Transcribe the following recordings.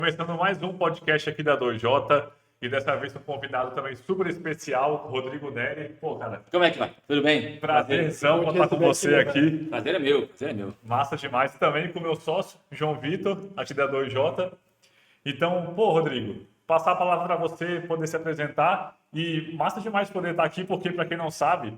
Começando mais um podcast aqui da 2J e dessa vez um convidado também super especial, Rodrigo Neri. Pô, cara, Como é que vai? Tudo bem? prazerzão estar com você aqui. Prazer é meu, prazer é meu. Massa demais. Também com o meu sócio, João Vitor, aqui da 2J. Então, pô, Rodrigo, passar a palavra para você poder se apresentar e massa demais poder estar aqui, porque para quem não sabe,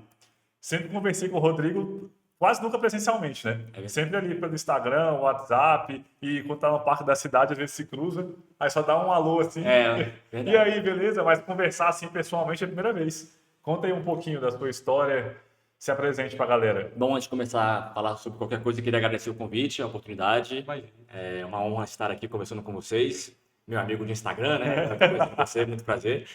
sempre conversei com o Rodrigo quase nunca presencialmente, né? Sempre ali pelo Instagram, WhatsApp, e quando tá no parque da cidade, às vezes se cruza, aí só dá um alô assim. Verdade. E aí, beleza? Mas conversar assim pessoalmente é a primeira vez. Conta aí um pouquinho da sua história, se apresente pra galera. Bom, antes de começar a falar sobre qualquer coisa, eu queria agradecer o convite, a oportunidade. É uma honra estar aqui conversando com vocês. Meu amigo de Instagram, né? Conversando com você, muito prazer.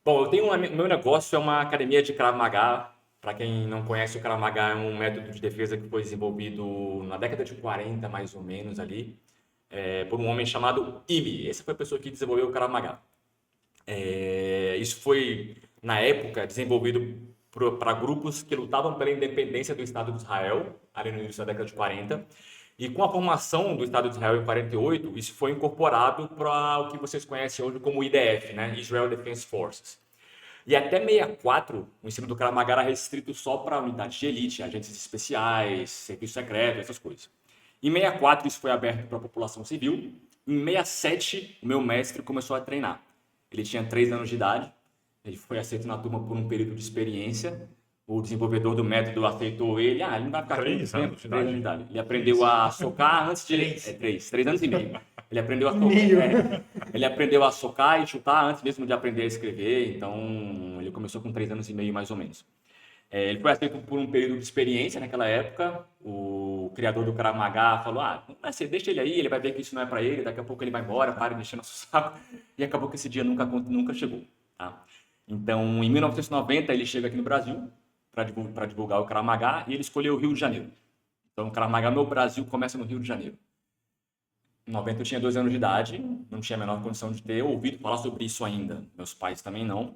Bom, eu tenho meu negócio é uma academia de Krav Maga. Para quem não conhece, o Krav Maga é um método de defesa que foi desenvolvido na década de 40, mais ou menos, ali, por um homem chamado Imi. Essa foi a pessoa que desenvolveu o Krav Maga. Isso foi, na época, desenvolvido para grupos que lutavam pela independência do Estado de Israel, ali no início da década de 40. E com a formação do Estado de Israel em 48, isso foi incorporado para o que vocês conhecem hoje como IDF, né? Israel Defense Forces. E até 64, o ensino do Krav Maga era restrito só para unidades de elite, agentes especiais, serviço secreto, essas coisas. Em 64, isso foi aberto para a população civil. Em 67, o meu mestre começou a treinar. Ele tinha 3 anos de idade, ele foi aceito na turma por um período de experiência. O desenvolvedor do método aceitou ele. Ele não vai ficar aqui muito tempo. 3 anos de idade. Ele aprendeu a socar antes de... 3 anos e meio. Ele aprendeu a socar, ele aprendeu a socar e chutar antes mesmo de aprender a escrever. Então, ele começou com 3 anos e meio, mais ou menos. Ele foi aceito por um período de experiência naquela época. O criador do Krav Maga falou, você deixa ele aí, ele vai ver que isso não é para ele, daqui a pouco ele vai embora, para de mexer no seu saco. E acabou que esse dia nunca chegou. Tá? Então, em 1990, ele chega aqui no Brasil para divulgar o Krav Maga e ele escolheu o Rio de Janeiro. Então, o Krav Maga no Brasil começa no Rio de Janeiro. Em 90 eu tinha 2 anos de idade, não tinha a menor condição de ter ouvido falar sobre isso ainda. Meus pais também não.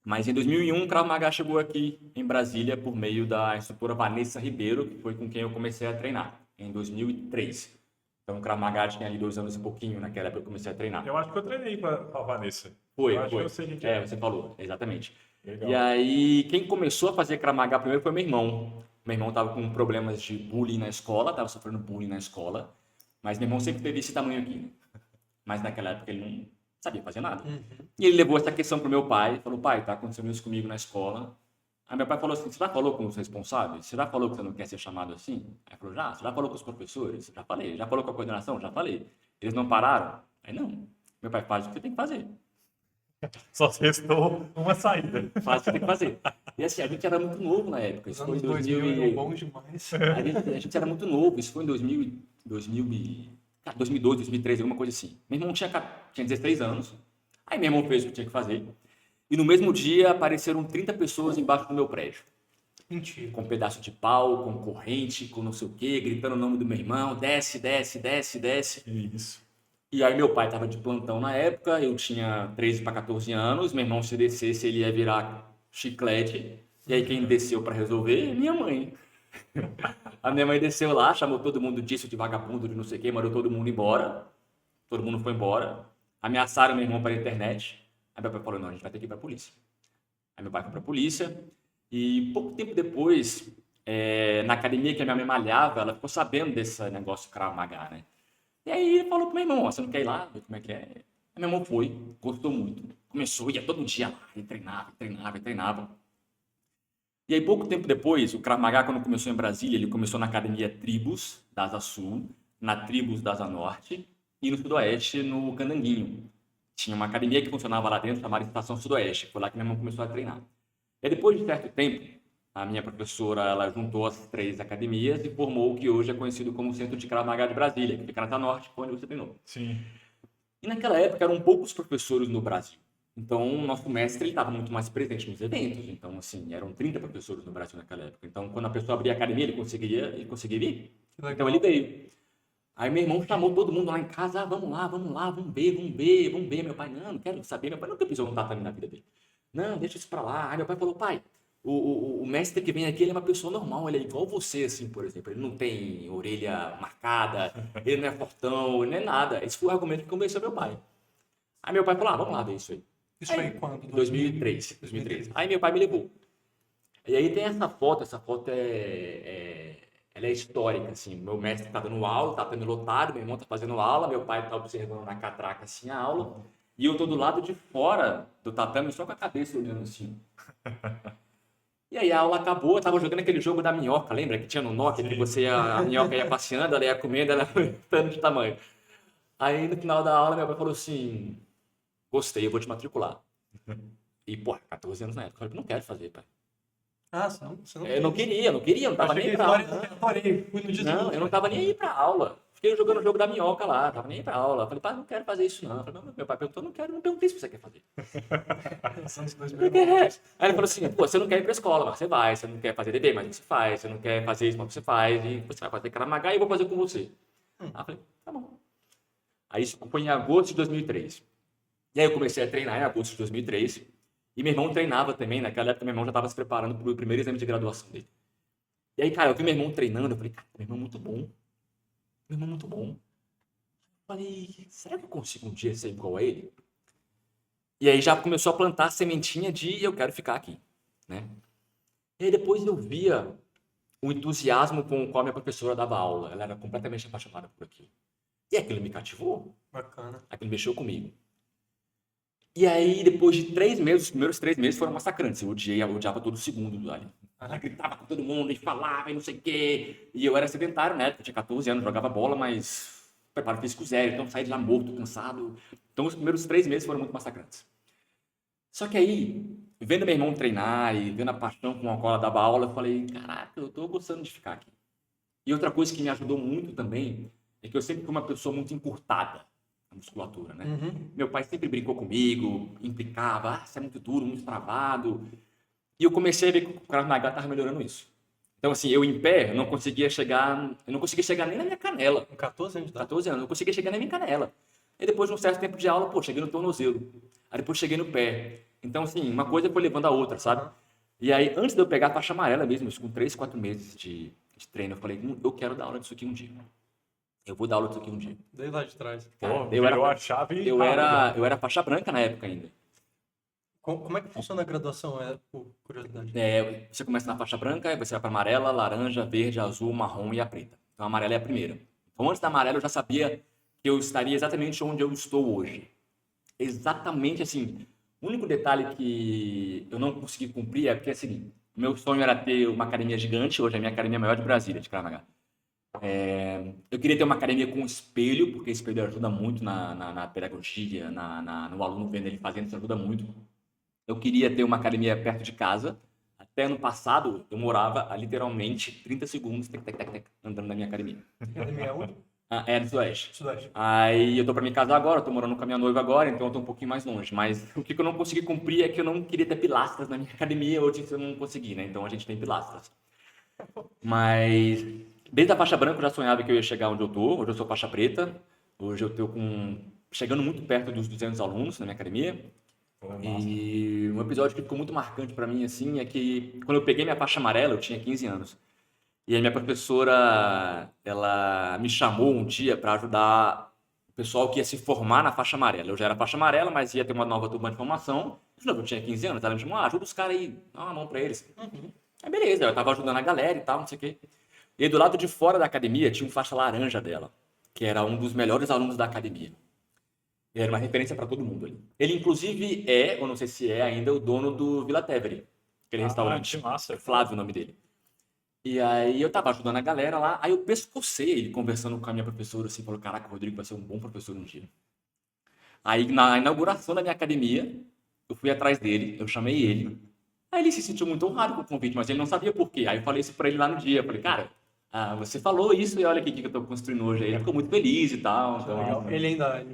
Mas em 2001, o Krav Maga chegou aqui em Brasília por meio da instrutora Vanessa Ribeiro, que foi com quem eu comecei a treinar, em 2003. Então, o Krav Maga tinha ali 2 anos e pouquinho naquela época que eu comecei a treinar. Eu acho que eu treinei com a Vanessa. Foi. Que eu sei que é. Você falou, exatamente. Legal. E aí, quem começou a fazer Krav Maga primeiro foi meu irmão. Meu irmão estava com problemas de bullying na escola, estava sofrendo bullying na escola. Mas meu irmão sempre teve esse tamanho aqui, né? Mas naquela época ele não sabia fazer nada. E ele levou essa questão pro meu pai, falou, pai, tá acontecendo isso comigo na escola. Aí meu pai falou assim, você já falou com os responsáveis? Você já falou que você não quer ser chamado assim? Aí falou, já. Você já falou com os professores? Já falei. Já falou com a coordenação? Já falei. Eles não pararam? Aí não. Meu pai faz o que você tem que fazer. Só restou uma saída. Faz o que tem que fazer. E assim, a gente era muito novo na época. Isso foi em 2000 bom demais. A gente era muito novo. Isso foi em 2002, 2013, alguma coisa assim. Meu irmão tinha 16 anos. Aí meu irmão fez o que tinha que fazer. E no mesmo dia apareceram 30 pessoas embaixo do meu prédio. Mentira. Com um pedaço de pau, com corrente, com não sei o quê, gritando o nome do meu irmão. Desce, desce, desce, desce. Isso. E aí meu pai estava de plantão na época, eu tinha 13 para 14 anos, meu irmão se descesse ele ia virar chiclete, e aí quem desceu para resolver? Minha mãe. A minha mãe desceu lá, chamou todo mundo disso de vagabundo, de não sei o quê, mandou todo mundo embora, todo mundo foi embora, ameaçaram meu irmão pela internet, aí meu pai falou, não, a gente vai ter que ir para a polícia. Aí meu pai foi para a polícia, e pouco tempo depois, na academia que a minha mãe malhava, ela ficou sabendo desse negócio Krav Maga, né? E aí ele falou pro meu irmão, você não quer ir lá, ver como é que é? Aí meu irmão foi, gostou muito, começou, ia todo dia lá, e treinava. E aí pouco tempo depois, o Krav Maga, quando começou em Brasília, ele começou na Academia Tribos, da Asa Sul, na Tribos da Asa Norte e no Sudoeste, no Candanguinho. Tinha uma academia que funcionava lá dentro, chamada Estação Sudoeste, foi lá que meu irmão começou a treinar. E aí, depois de certo tempo, a minha professora, ela juntou as 3 academias e formou o que hoje é conhecido como Centro de Krav Maga de Brasília, que fica na Asa Norte, foi onde você treinou. Sim. E naquela época eram poucos professores no Brasil. Então, o nosso mestre estava muito mais presente nos eventos. Então, assim, eram 30 professores no Brasil naquela época. Então, quando a pessoa abria a academia, ele conseguia vir. Então, ele veio. Aí, meu irmão chamou todo mundo lá em casa. Vamos lá, vamos ver. Meu pai, não quero saber. Meu pai nunca pisou num tatame na vida dele. Não, deixa isso pra lá. Aí, meu pai falou, pai, O mestre que vem aqui, ele é uma pessoa normal, ele é igual você, assim, por exemplo. Ele não tem orelha marcada, ele não é fortão, ele não é nada. Esse foi o argumento que convenceu meu pai. Aí meu pai falou, vamos lá ver isso aí. Isso aí quando? 2003. Aí meu pai me levou. E aí tem essa foto ela é histórica, assim. Meu mestre tá dando aula, tá tendo lotado, meu irmão tá fazendo aula, meu pai tá observando na catraca, assim, a aula. E eu tô do lado de fora do tatame, só com a cabeça olhando assim. E aí a aula acabou, eu tava jogando aquele jogo da minhoca, lembra? Que tinha no Nokia, que a minhoca ia passeando, ela ia comendo, ela ia aumentando de tamanho. Aí no final da aula, meu pai falou assim, gostei, eu vou te matricular. E, pô, 14 anos na época, eu falei, não quero fazer, pai. Ah, você não Eu não queria, não tava nem aí pra aula. Fui no dia Não, eu não tava nem aí pra aula. Fiquei jogando o jogo da minhoca lá, tava nem aí pra aula. Eu falei, pai, não quero fazer isso não. Eu falei, meu pai perguntou, não quero, não perguntei se você quer fazer. Aí ele falou assim, pô, você não quer ir pra escola, mas você vai. Você não quer fazer DB, mas você faz. Você não quer fazer isso, mas você faz. E você vai fazer Krav Maga e eu vou fazer com você. Aí eu falei, tá bom. Aí isso foi em agosto de 2003. E aí eu comecei a treinar em agosto de 2003. E meu irmão treinava também. Naquela época meu irmão já estava se preparando para o primeiro exame de graduação dele. E aí, cara, eu vi meu irmão treinando. Eu falei, cara, meu irmão é muito bom. Meu irmão é muito bom. Eu falei, será que eu consigo um dia ser igual a ele? E aí já começou a plantar a sementinha de eu quero ficar aqui, né? E aí depois eu via o entusiasmo com o qual minha professora dava aula. Ela era completamente apaixonada por aquilo. E aquilo me cativou. Bacana. Aquilo mexeu comigo. E aí, depois de 3 meses, os primeiros 3 meses foram massacrantes. Eu odiava todo segundo ali. Ela gritava com todo mundo e falava e não sei o quê. E eu era sedentário, né? Eu tinha 14 anos, jogava bola, mas preparo físico zero. Então, saí de lá morto, cansado. Então, os primeiros 3 meses foram muito massacrantes. Só que aí, vendo meu irmão treinar e vendo a paixão com a qual ela dava aula, eu falei, caraca, eu tô gostando de ficar aqui. E outra coisa que me ajudou muito também é que eu sempre fui uma pessoa muito encurtada na musculatura, né? Meu pai sempre brincou comigo, implicava, você é muito duro, muito travado. E eu comecei a ver que o Krav Maga estava melhorando isso. Então, assim, eu em pé, eu não conseguia chegar nem na minha canela. Com 14 anos de idade. 14 anos, eu não conseguia chegar na minha canela. E depois de um certo tempo de aula, pô, cheguei no tornozelo. Aí depois cheguei no pé. Então, assim, uma coisa foi levando a outra, sabe? E aí, antes de eu pegar a faixa amarela mesmo, isso com 3, 4 meses de treino, eu falei, eu quero dar aula disso aqui um dia. Eu vou dar aula disso aqui um dia. Desde lá de trás. Pô, eu era, virou a chave eu rápido. era faixa branca na época ainda. Como é que funciona a graduação? Por curiosidade. Você começa na faixa branca, aí você vai para amarela, laranja, verde, azul, marrom e a preta. Então a amarela é a primeira. Então antes da amarela eu já sabia que eu estaria exatamente onde eu estou hoje. Exatamente assim. O único detalhe que eu não consegui cumprir é porque assim, meu sonho era ter uma academia gigante, hoje é a minha academia maior de Brasília, de Krav Maga. Eu queria ter uma academia com espelho, porque espelho ajuda muito na pedagogia, no aluno vendo ele fazendo, isso ajuda muito. Eu queria ter uma academia perto de casa. Até ano passado, eu morava a literalmente 30 segundos andando na minha academia. Academia onde? É do Sudoeste. Sudeste. Aí eu tô pra minha casa agora, eu tô morando com a minha noiva agora, então eu tô um pouquinho mais longe. Mas o que eu não consegui cumprir é que eu não queria ter pilastras na minha academia, hoje isso eu não consegui, né? Então a gente tem pilastras. Mas desde a faixa branca eu já sonhava que eu ia chegar onde eu tô. Hoje eu sou faixa preta. Hoje eu tô chegando muito perto dos 200 alunos na minha academia. E um episódio que ficou muito marcante para mim assim é que quando eu peguei minha faixa amarela, eu tinha 15 anos. E a minha professora, ela me chamou um dia para ajudar o pessoal que ia se formar na faixa amarela. Eu já era faixa amarela, mas ia ter uma nova turma de formação. Eu tinha 15 anos, ela me chamou, ajuda os caras aí, dá uma mão para eles. Aí beleza, eu tava ajudando a galera e tal, não sei o quê. E aí, do lado de fora da academia tinha um faixa laranja dela, que era um dos melhores alunos da academia. Ele era uma referência para todo mundo ali. Ele, inclusive, ou não sei se é ainda, o dono do Vila Tevere, aquele restaurante. Que massa. Flávio, o nome dele. E aí eu tava ajudando a galera lá, aí eu pescocei ele conversando com a minha professora, assim, falou, caraca, o Rodrigo vai ser um bom professor um dia. Aí, na inauguração da minha academia, eu fui atrás dele, eu chamei ele. Aí ele se sentiu muito honrado com o convite, mas ele não sabia por quê. Aí eu falei isso pra ele lá no dia, eu falei, cara, você falou isso e olha aqui o que eu tô construindo hoje. Aí ele ficou muito feliz e tal. Então, Ele ainda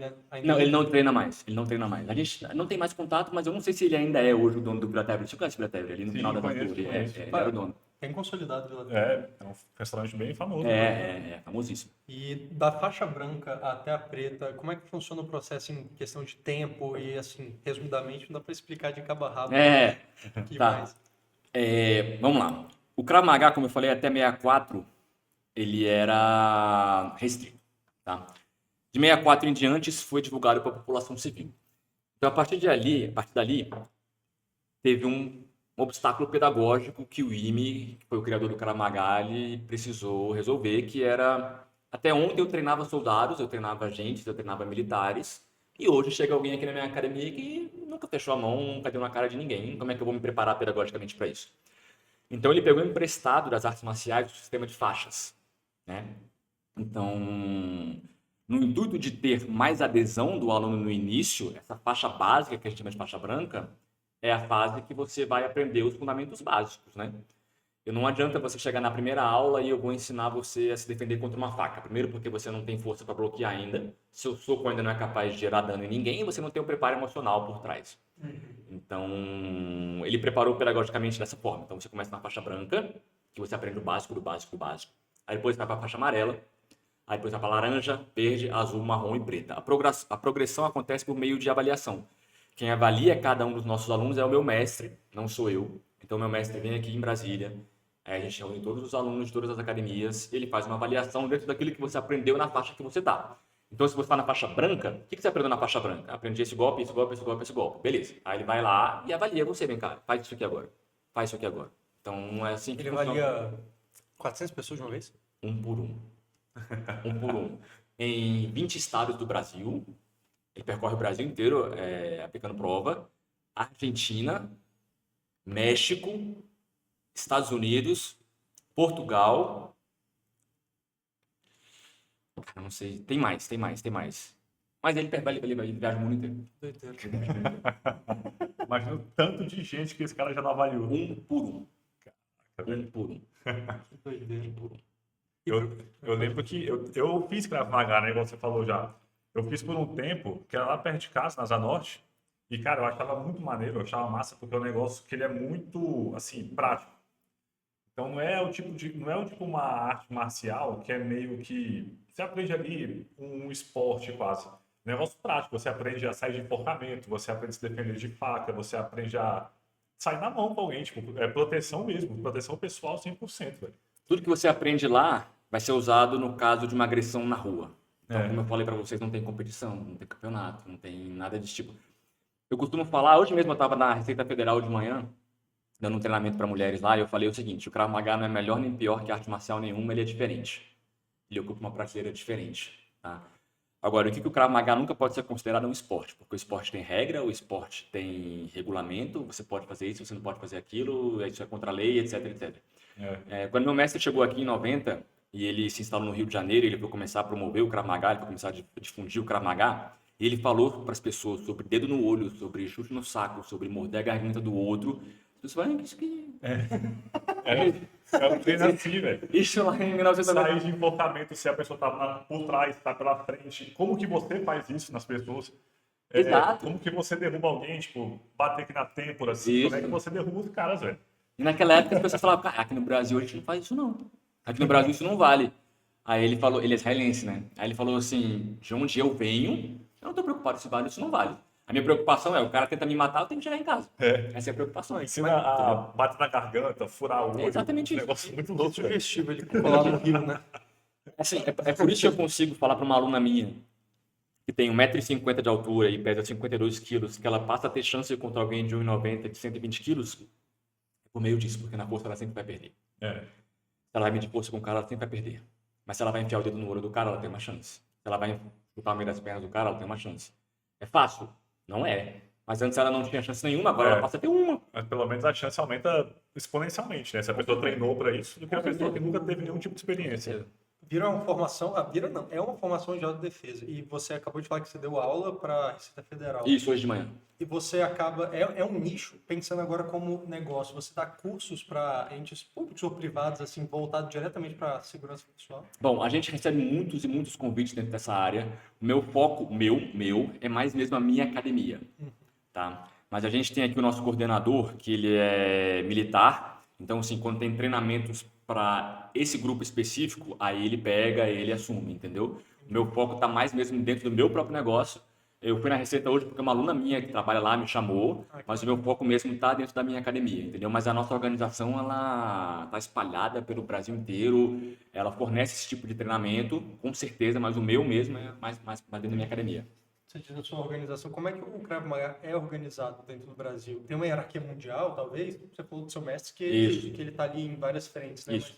não, ele não treina mais. Ele não treina mais. A gente não tem mais contato, mas eu não sei se ele ainda é hoje o dono do Vila Tevere. Você conhece o Vila Tevere ali no final da conheço, Aventura? conheço. Ele era o dono. Tem consolidado Vila Tevere. É um restaurante bem famoso. Famosíssimo. E da faixa branca até a preta, como é que funciona o processo em questão de tempo e, assim, resumidamente, não dá para explicar de cabo a rabo. Que tá. mais? Vamos lá. O Krav Maga, como eu falei, até 64, ele era restrito, tá? De 64 em diante, isso foi divulgado para a população civil. Então, a partir dali, teve um obstáculo pedagógico que o IME, que foi o criador do Krav Maga, ele precisou resolver, que era... Até ontem eu treinava soldados, eu treinava agentes, eu treinava militares, e hoje chega alguém aqui na minha academia que nunca fechou a mão, nunca deu na cara de ninguém. Como é que eu vou me preparar pedagogicamente para isso? Então, ele pegou emprestado das artes marciais o sistema de faixas, né? Então, no intuito de ter mais adesão do aluno no início, essa faixa básica, que a gente chama de faixa branca, é a fase que você vai aprender os fundamentos básicos, né? Não adianta você chegar na primeira aula e eu vou ensinar você a se defender contra uma faca. Primeiro porque você não tem força para bloquear ainda, seu soco ainda não é capaz de gerar dano em ninguém e você não tem um preparo emocional por trás. Então, ele preparou pedagogicamente dessa forma. Então, você começa na faixa branca, que você aprende o básico do básico do básico. Aí depois vai para a faixa amarela, aí depois vai para laranja, verde, azul, marrom e preta. A progressão acontece por meio de avaliação. Quem avalia cada um dos nossos alunos é o meu mestre, não sou eu. Então, meu mestre vem aqui em Brasília, aí a gente reúne todos os alunos de todas as academias, e ele faz uma avaliação dentro daquilo que você aprendeu na faixa que você está. Então, se você está na faixa branca, o que você aprendeu na faixa branca? Aprendi esse golpe, esse golpe, esse golpe, esse golpe. Beleza. Aí ele vai lá e avalia você, vem cá, faz isso aqui agora. Faz isso aqui agora. Então, é assim que Ele funciona. avalia 400 pessoas de uma vez? Um por um. Um por um. Em 20 estados do Brasil, ele percorre o Brasil inteiro aplicando prova. Argentina, México, Estados Unidos, Portugal. Cara, não sei. Tem mais. Mas ele viaja o mundo inteiro. Doideira. Imagina o tanto de gente que esse cara já não avaliou. Um por um. Um por um. Que doideira. Eu lembro que eu fiz Krav Maga, né? Igual você falou já. Eu fiz por um tempo, que era lá perto de casa, na Asa Norte. E, cara, eu achava muito maneiro, eu achava massa, porque é um negócio que ele é muito, assim, prático. Então não é o tipo uma arte marcial que é meio que você aprende ali um esporte quase. Negócio prático, você aprende a sair de enforcamento, você aprende a se defender de faca, você aprende a sair na mão com alguém, tipo, é proteção mesmo, proteção pessoal 100%, velho. Tudo que você aprende lá vai ser usado no caso de uma agressão na rua. Então, É. como eu falei para vocês, não tem competição, não tem campeonato, não tem nada desse tipo. Eu costumo falar, hoje mesmo eu estava na Receita Federal de manhã, dando um treinamento para mulheres lá, e eu falei o seguinte: o Krav Maga não é melhor nem pior que arte marcial nenhuma, ele é diferente. Ele ocupa uma prateleira diferente, tá? Agora, o que o Krav Maga nunca pode ser considerado um esporte? Porque o esporte tem regra, o esporte tem regulamento, você pode fazer isso, você não pode fazer aquilo, isso é contra a lei, etc, etc. Quando meu mestre chegou aqui em 90 e ele se instalou no Rio de Janeiro, ele foi começar a promover o Krav Maga, ele foi começar a difundir o Krav Maga, e ele falou para as pessoas sobre dedo no olho, sobre chute no saco, sobre morder a garganta do outro. As pessoas falam, isso que... É um treino assim, velho. Isso lá em 1990. Sair de enforcamento se a pessoa tá por trás, tá pela frente. Como que você faz isso nas pessoas? Exato. Como que você derruba alguém, tipo, bater aqui na têmpora, assim? Isso. Como é que você derruba os caras, velho? E naquela época as pessoas falavam, cara, aqui no Brasil a gente não faz isso não. Aqui no Brasil isso não vale. Aí ele falou, ele é israelense, né? Aí ele falou assim, de onde eu venho, eu não tô preocupado se vale ou se não vale. A minha preocupação é, o cara tenta me matar, eu tenho que chegar em casa. Essa é a preocupação. Ensina a bater na garganta, furar o olho. É exatamente um isso. negócio muito louco, velho. Sugestivo ele colar no Rio, né? Assim, é por isso que eu consigo falar para uma aluna minha, que tem 1,50 m de altura e pesa 52 quilos, que ela passa a ter chance contra alguém de 1,90 m de 120 quilos, por meio disso, porque na força ela sempre vai perder. Se ela vai medir força com o cara, ela sempre vai perder. Mas se ela vai enfiar o dedo no olho do cara, ela tem uma chance. Se ela vai chutar o meio das pernas do cara, ela tem uma chance. É fácil? Não é. Mas antes ela não tinha chance nenhuma, agora ela passa a ter uma. Mas pelo menos a chance aumenta exponencialmente, né? Se a pessoa treinou para isso, do que a pessoa que nunca teve nenhum tipo de experiência. Vira uma formação, vira não, é uma formação de autodefesa. E você acabou de falar que você deu aula para a Receita Federal. Isso, hoje de manhã. E você acaba, é um nicho, pensando agora como negócio, você dá cursos para entes públicos ou privados, assim, voltado diretamente para a segurança pessoal? Bom, a gente recebe muitos e muitos convites dentro dessa área. O meu foco, é mais mesmo a minha academia, tá? Mas a gente tem aqui o nosso coordenador, que ele é militar. Então, assim, quando tem treinamentos para esse grupo específico, aí ele pega, ele assume, entendeu? O meu foco está mais mesmo dentro do meu próprio negócio. Eu fui na Receita hoje porque uma aluna minha que trabalha lá me chamou, mas o meu foco mesmo está dentro da minha academia, entendeu? Mas a nossa organização, ela está espalhada pelo Brasil inteiro, ela fornece esse tipo de treinamento, com certeza, mas o meu mesmo é mais dentro da minha academia. Você diz na sua organização, como é que o Krav Maga é organizado dentro do Brasil? Tem uma hierarquia mundial, talvez? Você falou do seu mestre Isso. que ele está ali em várias frentes, né? Isso.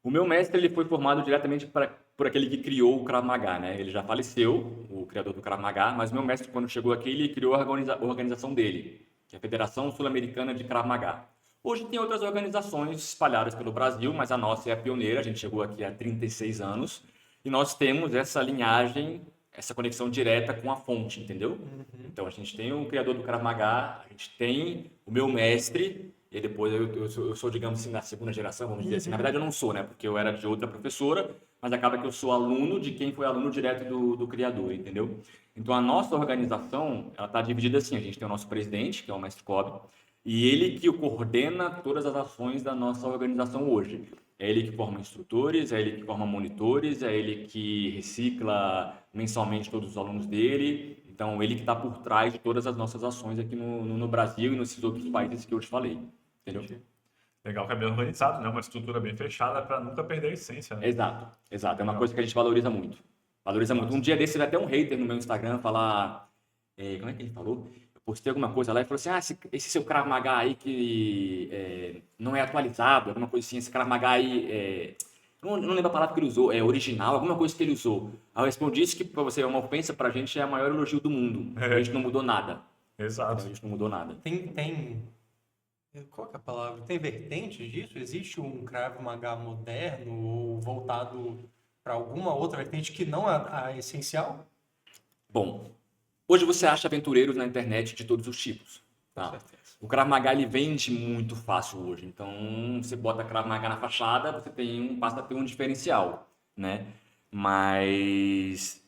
O meu mestre, ele foi formado diretamente por aquele que criou o Krav Maga, né? Ele já faleceu, o criador do Krav Maga, mas o meu mestre, quando chegou aqui, ele criou a organização dele, que é a Federação Sul-Americana de Krav Maga. Hoje tem outras organizações espalhadas pelo Brasil, mas a nossa é a pioneira, a gente chegou aqui há 36 anos, e nós temos essa linhagem, essa conexão direta com a fonte, entendeu? Então a gente tem o criador do Krav Maga, a gente tem o meu mestre, e depois eu sou, digamos assim, da segunda geração, vamos dizer assim. Na verdade eu não sou, né? Porque eu era de outra professora, mas acaba que eu sou aluno de quem foi aluno direto do criador, entendeu? Então a nossa organização, ela está dividida assim, a gente tem o nosso presidente, que é o Mestre Kobe, e ele que coordena todas as ações da nossa organização hoje. É ele que forma instrutores, é ele que forma monitores, é ele que recicla mensalmente todos os alunos dele. Então, ele que está por trás de todas as nossas ações aqui no Brasil e nesses outros países que eu te falei. Entendeu? Legal que é bem organizado, né? Uma estrutura bem fechada para nunca perder a essência, né? Exato, exato. É uma coisa que a gente valoriza muito. Valoriza muito. Um dia desse, vai até um hater no meu Instagram falar... como é que ele falou? Eu postei alguma coisa lá e falou assim, esse seu Krav Maga aí que não é atualizado, alguma coisa assim, esse Krav Maga aí... não lembro a palavra que ele usou, é original, alguma coisa que ele usou. Aí eu respondi isso que para você é uma ofensa, pra gente é a maior elogio do mundo. A gente não mudou nada. Exato. A gente não mudou nada. Qual que é a palavra? Tem vertentes disso? Existe um Krav Maga moderno ou voltado para alguma outra vertente que não é a essencial? Bom, hoje você acha aventureiros na internet de todos os tipos. Tá? O Krav Maga ele vende muito fácil hoje. Então, você bota Krav Maga na fachada, você passa a ter um diferencial, né? Mas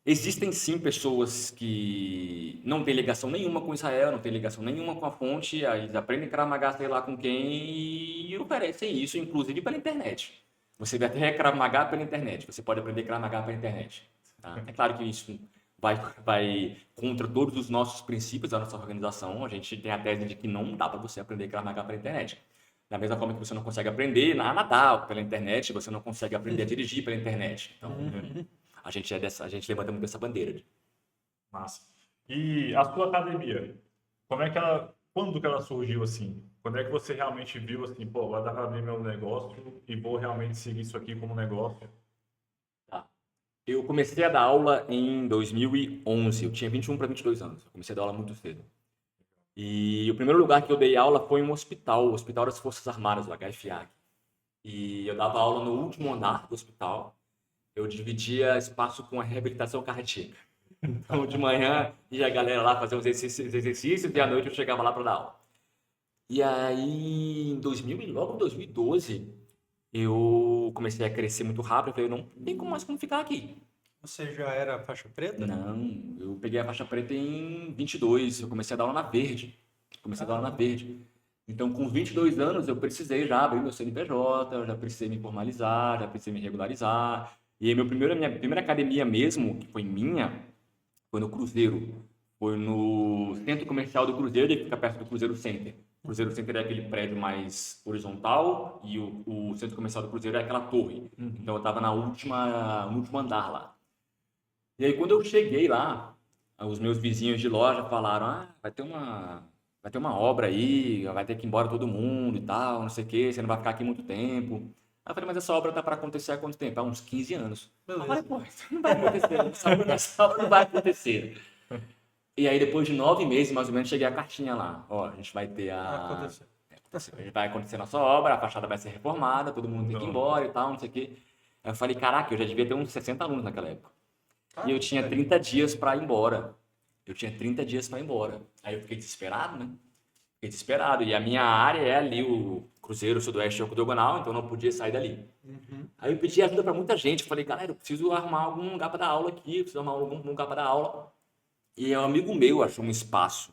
existem sim pessoas que não têm ligação nenhuma com Israel, não têm ligação nenhuma com a fonte, aí eles aprendem Krav Maga, sei lá com quem, e oferecem isso, inclusive pela internet. Você vê até Krav Maga pela internet, você pode aprender Krav Maga pela internet. Tá? É claro que isso vai contra todos os nossos princípios da nossa organização. A gente tem a tese de que não dá para você aprender Krav Maga pela internet. Da mesma forma que você não consegue aprender a nadar pela internet, você não consegue aprender a dirigir pela internet. Então, a gente levanta muito essa bandeira. Massa. E a sua academia, quando que ela surgiu assim? Quando é que você realmente viu assim, pô, vai dar para abrir meu negócio e vou realmente seguir isso aqui como negócio? Eu comecei a dar aula em 2011, eu tinha 21 para 22 anos, eu comecei a dar aula muito cedo. E o primeiro lugar que eu dei aula foi em um hospital, o Hospital das Forças Armadas, o HFA. E eu dava aula no último andar do hospital, eu dividia espaço com a reabilitação cardíaca. Então, de manhã ia a galera lá fazer os exercícios e à noite eu chegava lá para dar aula. E aí, logo em 2012, eu comecei a crescer muito rápido, eu falei, não tem mais como ficar aqui. Você já era faixa preta? Não, eu peguei a faixa preta em 22, eu comecei a dar aula na Verde. Então, com 22 anos, eu precisei já abrir meu CNPJ, eu já precisei me formalizar, já precisei me regularizar. E aí, minha primeira academia mesmo, que foi minha, foi no Cruzeiro. Foi no Centro Comercial do Cruzeiro, que fica perto do Cruzeiro Center. O Cruzeiro Center é aquele prédio mais horizontal e o Centro Comercial do Cruzeiro é aquela torre. Então, eu estava no último andar lá. E aí, quando eu cheguei lá, os meus vizinhos de loja falaram, vai ter uma obra aí, vai ter que ir embora todo mundo e tal, não sei o quê, você não vai ficar aqui muito tempo. Aí eu falei, mas essa obra tá para acontecer há quanto tempo? Há uns 15 anos. Eu falei, pô, isso não vai acontecer, essa obra não vai acontecer. E aí, depois de 9 meses, mais ou menos, cheguei a cartinha lá. Ó, a gente vai ter vai acontecer a nossa obra, a fachada vai ser reformada, todo mundo tem que ir embora e tal, não sei o quê. Aí eu falei, caraca, eu já devia ter uns 60 alunos naquela época. E eu tinha 30 dias para ir embora. Aí eu fiquei desesperado, né? E a minha área é ali, o Cruzeiro Sudoeste Octogonal, então eu não podia sair dali. Aí eu pedi ajuda para muita gente. Eu falei, galera, eu preciso arrumar algum lugar para dar aula aqui, E um amigo meu achou um espaço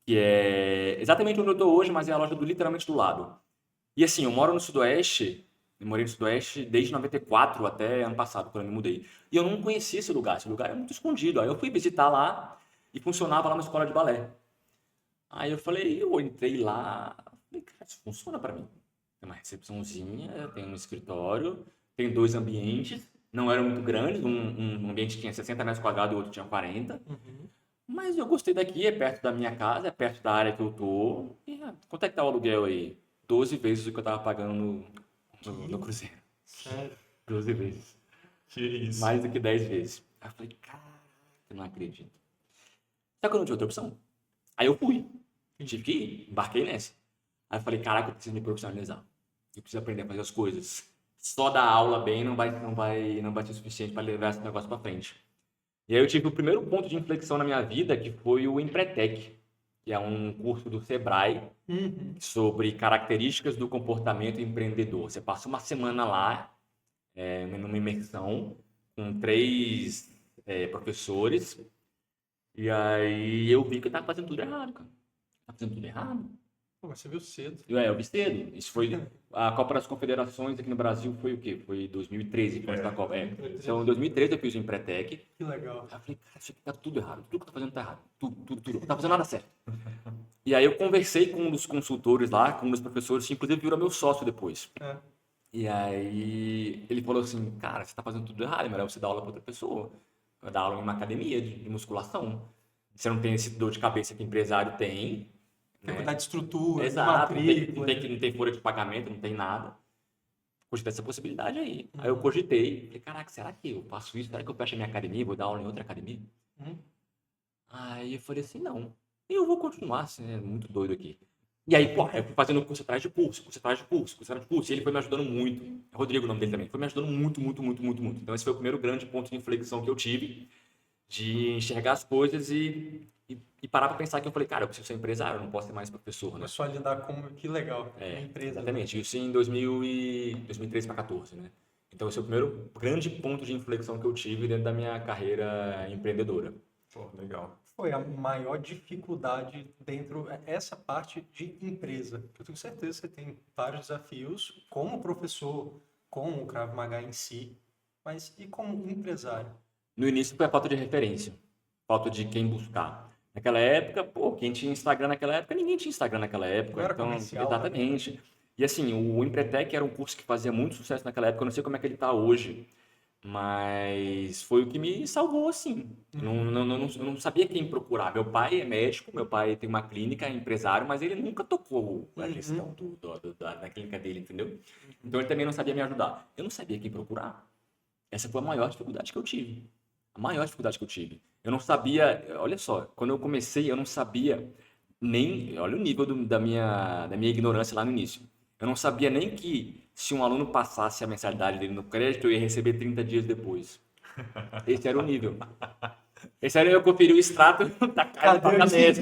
que é exatamente onde eu estou hoje, mas é a loja literalmente do lado. E assim, eu morei no Sudoeste desde 94 até ano passado, quando eu me mudei. E eu não conhecia esse lugar é muito escondido. Aí eu fui visitar lá, e funcionava lá na escola de balé. Aí eu entrei lá, falei, cara, isso funciona pra mim. Tem uma recepçãozinha, tem um escritório, tem 2 ambientes, não eram muito grandes, um ambiente tinha 60 metros quadrados e o outro tinha 40. Mas eu gostei daqui, é perto da minha casa, é perto da área que eu tô. E, quanto é que tá o aluguel aí? 12 vezes o que eu tava pagando no Cruzeiro. Sério. 12 vezes. Que isso. Mais do que 10 vezes. Aí eu falei, caraca, eu não acredito. Só que eu não tinha outra opção. Aí eu fui. Eu tive que ir, embarquei nessa. Aí eu falei, caraca, eu preciso me profissionalizar. Eu preciso aprender a fazer as coisas. Só dar aula bem não vai ser suficiente para levar esse negócio para frente. E aí eu tive o primeiro ponto de inflexão na minha vida, que foi o Empretec, que é um curso do Sebrae sobre características do comportamento empreendedor. Você passa uma semana lá, numa imersão, com 3 professores, e aí eu vi que eu estava fazendo tudo errado, cara. Estava fazendo tudo errado. Pô, mas você viu cedo. Eu vi cedo. Isso foi a Copa das Confederações aqui no Brasil foi o quê? Foi 2013, foi antes da Copa. Então, em 2013 eu fiz o Empretec. Que legal. Aí eu falei, cara, isso aqui tá tudo errado. Tudo que eu tô fazendo tá errado. Tudo. Não tá fazendo nada certo. E aí eu conversei com um dos consultores lá, com um dos professores, que inclusive virou meu sócio depois. E aí ele falou assim, cara, você tá fazendo tudo errado, é melhor você dar aula pra outra pessoa. Vai dar aula em uma academia de musculação. Você não tem esse dor de cabeça que empresário tem. Tem que cuidar de estrutura, de Exato, matrícula. não tem folha de pagamento, não tem nada. Cogitei essa possibilidade aí. Aí eu cogitei, falei, caraca, será que eu faço isso? Será que eu fecho a minha academia e vou dar aula em outra academia? Aí eu falei assim, não. Eu vou continuar, assim, muito doido aqui. E aí, pô, eu fui fazendo curso atrás de curso. E ele foi me ajudando muito. É Rodrigo o nome dele também. Foi me ajudando muito. Então esse foi o primeiro grande ponto de inflexão que eu tive, de enxergar as coisas e parar pra pensar que eu falei, cara, eu preciso ser empresário, eu não posso ser mais professor, né? Começou a lidar como... Que legal. Uma empresa. Exatamente. Isso em 2013 para 14, né? Então esse é o primeiro grande ponto de inflexão que eu tive dentro da minha carreira empreendedora. Pô, legal. Foi a maior dificuldade dentro essa parte de empresa? Eu tenho certeza que você tem vários desafios como professor, como o Krav Maga em si, mas e como empresário? No início foi a falta de referência, falta de quem buscar. Naquela época, pô, quem tinha Instagram naquela época, ninguém tinha Instagram naquela época. Não era Então, comercial, exatamente. E assim, o Empretec era um curso que fazia muito sucesso naquela época, eu não sei como é que ele está hoje, mas foi o que me salvou, assim. Eu não sabia quem procurar. Meu pai é médico, meu pai tem uma clínica, é empresário, mas ele nunca tocou a questão da clínica dele, entendeu? Então ele também não sabia me ajudar. Eu não sabia quem procurar. Essa foi a maior dificuldade que eu tive. A maior dificuldade que eu tive. Eu não sabia, olha só, quando eu comecei, eu não sabia nem, olha o nível da minha ignorância lá no início. Eu não sabia nem que se um aluno passasse a mensalidade dele no crédito, eu ia receber 30 dias depois. Esse era o nível. Esse era eu conferir o extrato da carta de pagamento.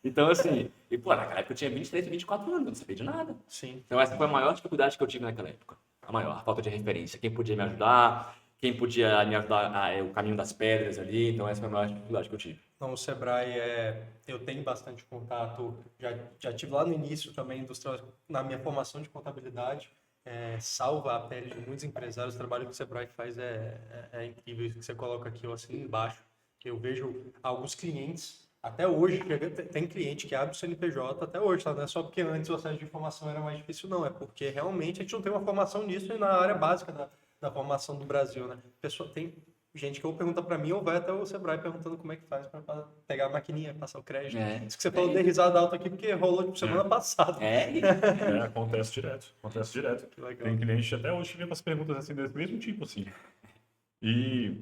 Então, assim, e pô, naquela época eu tinha 23, 24 anos, eu não sabia de nada. Sim. Então essa foi a maior dificuldade que eu tive naquela época. A maior, a falta de referência. Quem podia me ajudar, quem podia me ajudar o caminho das pedras ali. Então essa foi a maior dificuldade que eu tive. Então, o Sebrae eu tenho bastante contato, já tive lá no início também na minha formação de contabilidade, salva a pele de muitos empresários. O trabalho que o Sebrae faz é incrível, isso que você coloca aqui, eu assino embaixo. Eu vejo alguns clientes, até hoje, tem cliente que abre o CNPJ até hoje, tá? Não é só porque antes o acesso de informação era mais difícil, não, é porque realmente a gente não tem uma formação nisso e na área básica da formação do Brasil, né? Pessoa tem gente que ou pergunta para mim ou vai até o Sebrae perguntando como é que faz para pegar a maquininha, passar o crédito. Isso que você falou, dei risada alta aqui porque rolou tipo semana passada. Acontece direto. Que legal. Tem cliente até hoje que vem com as perguntas assim desse mesmo tipo, assim. E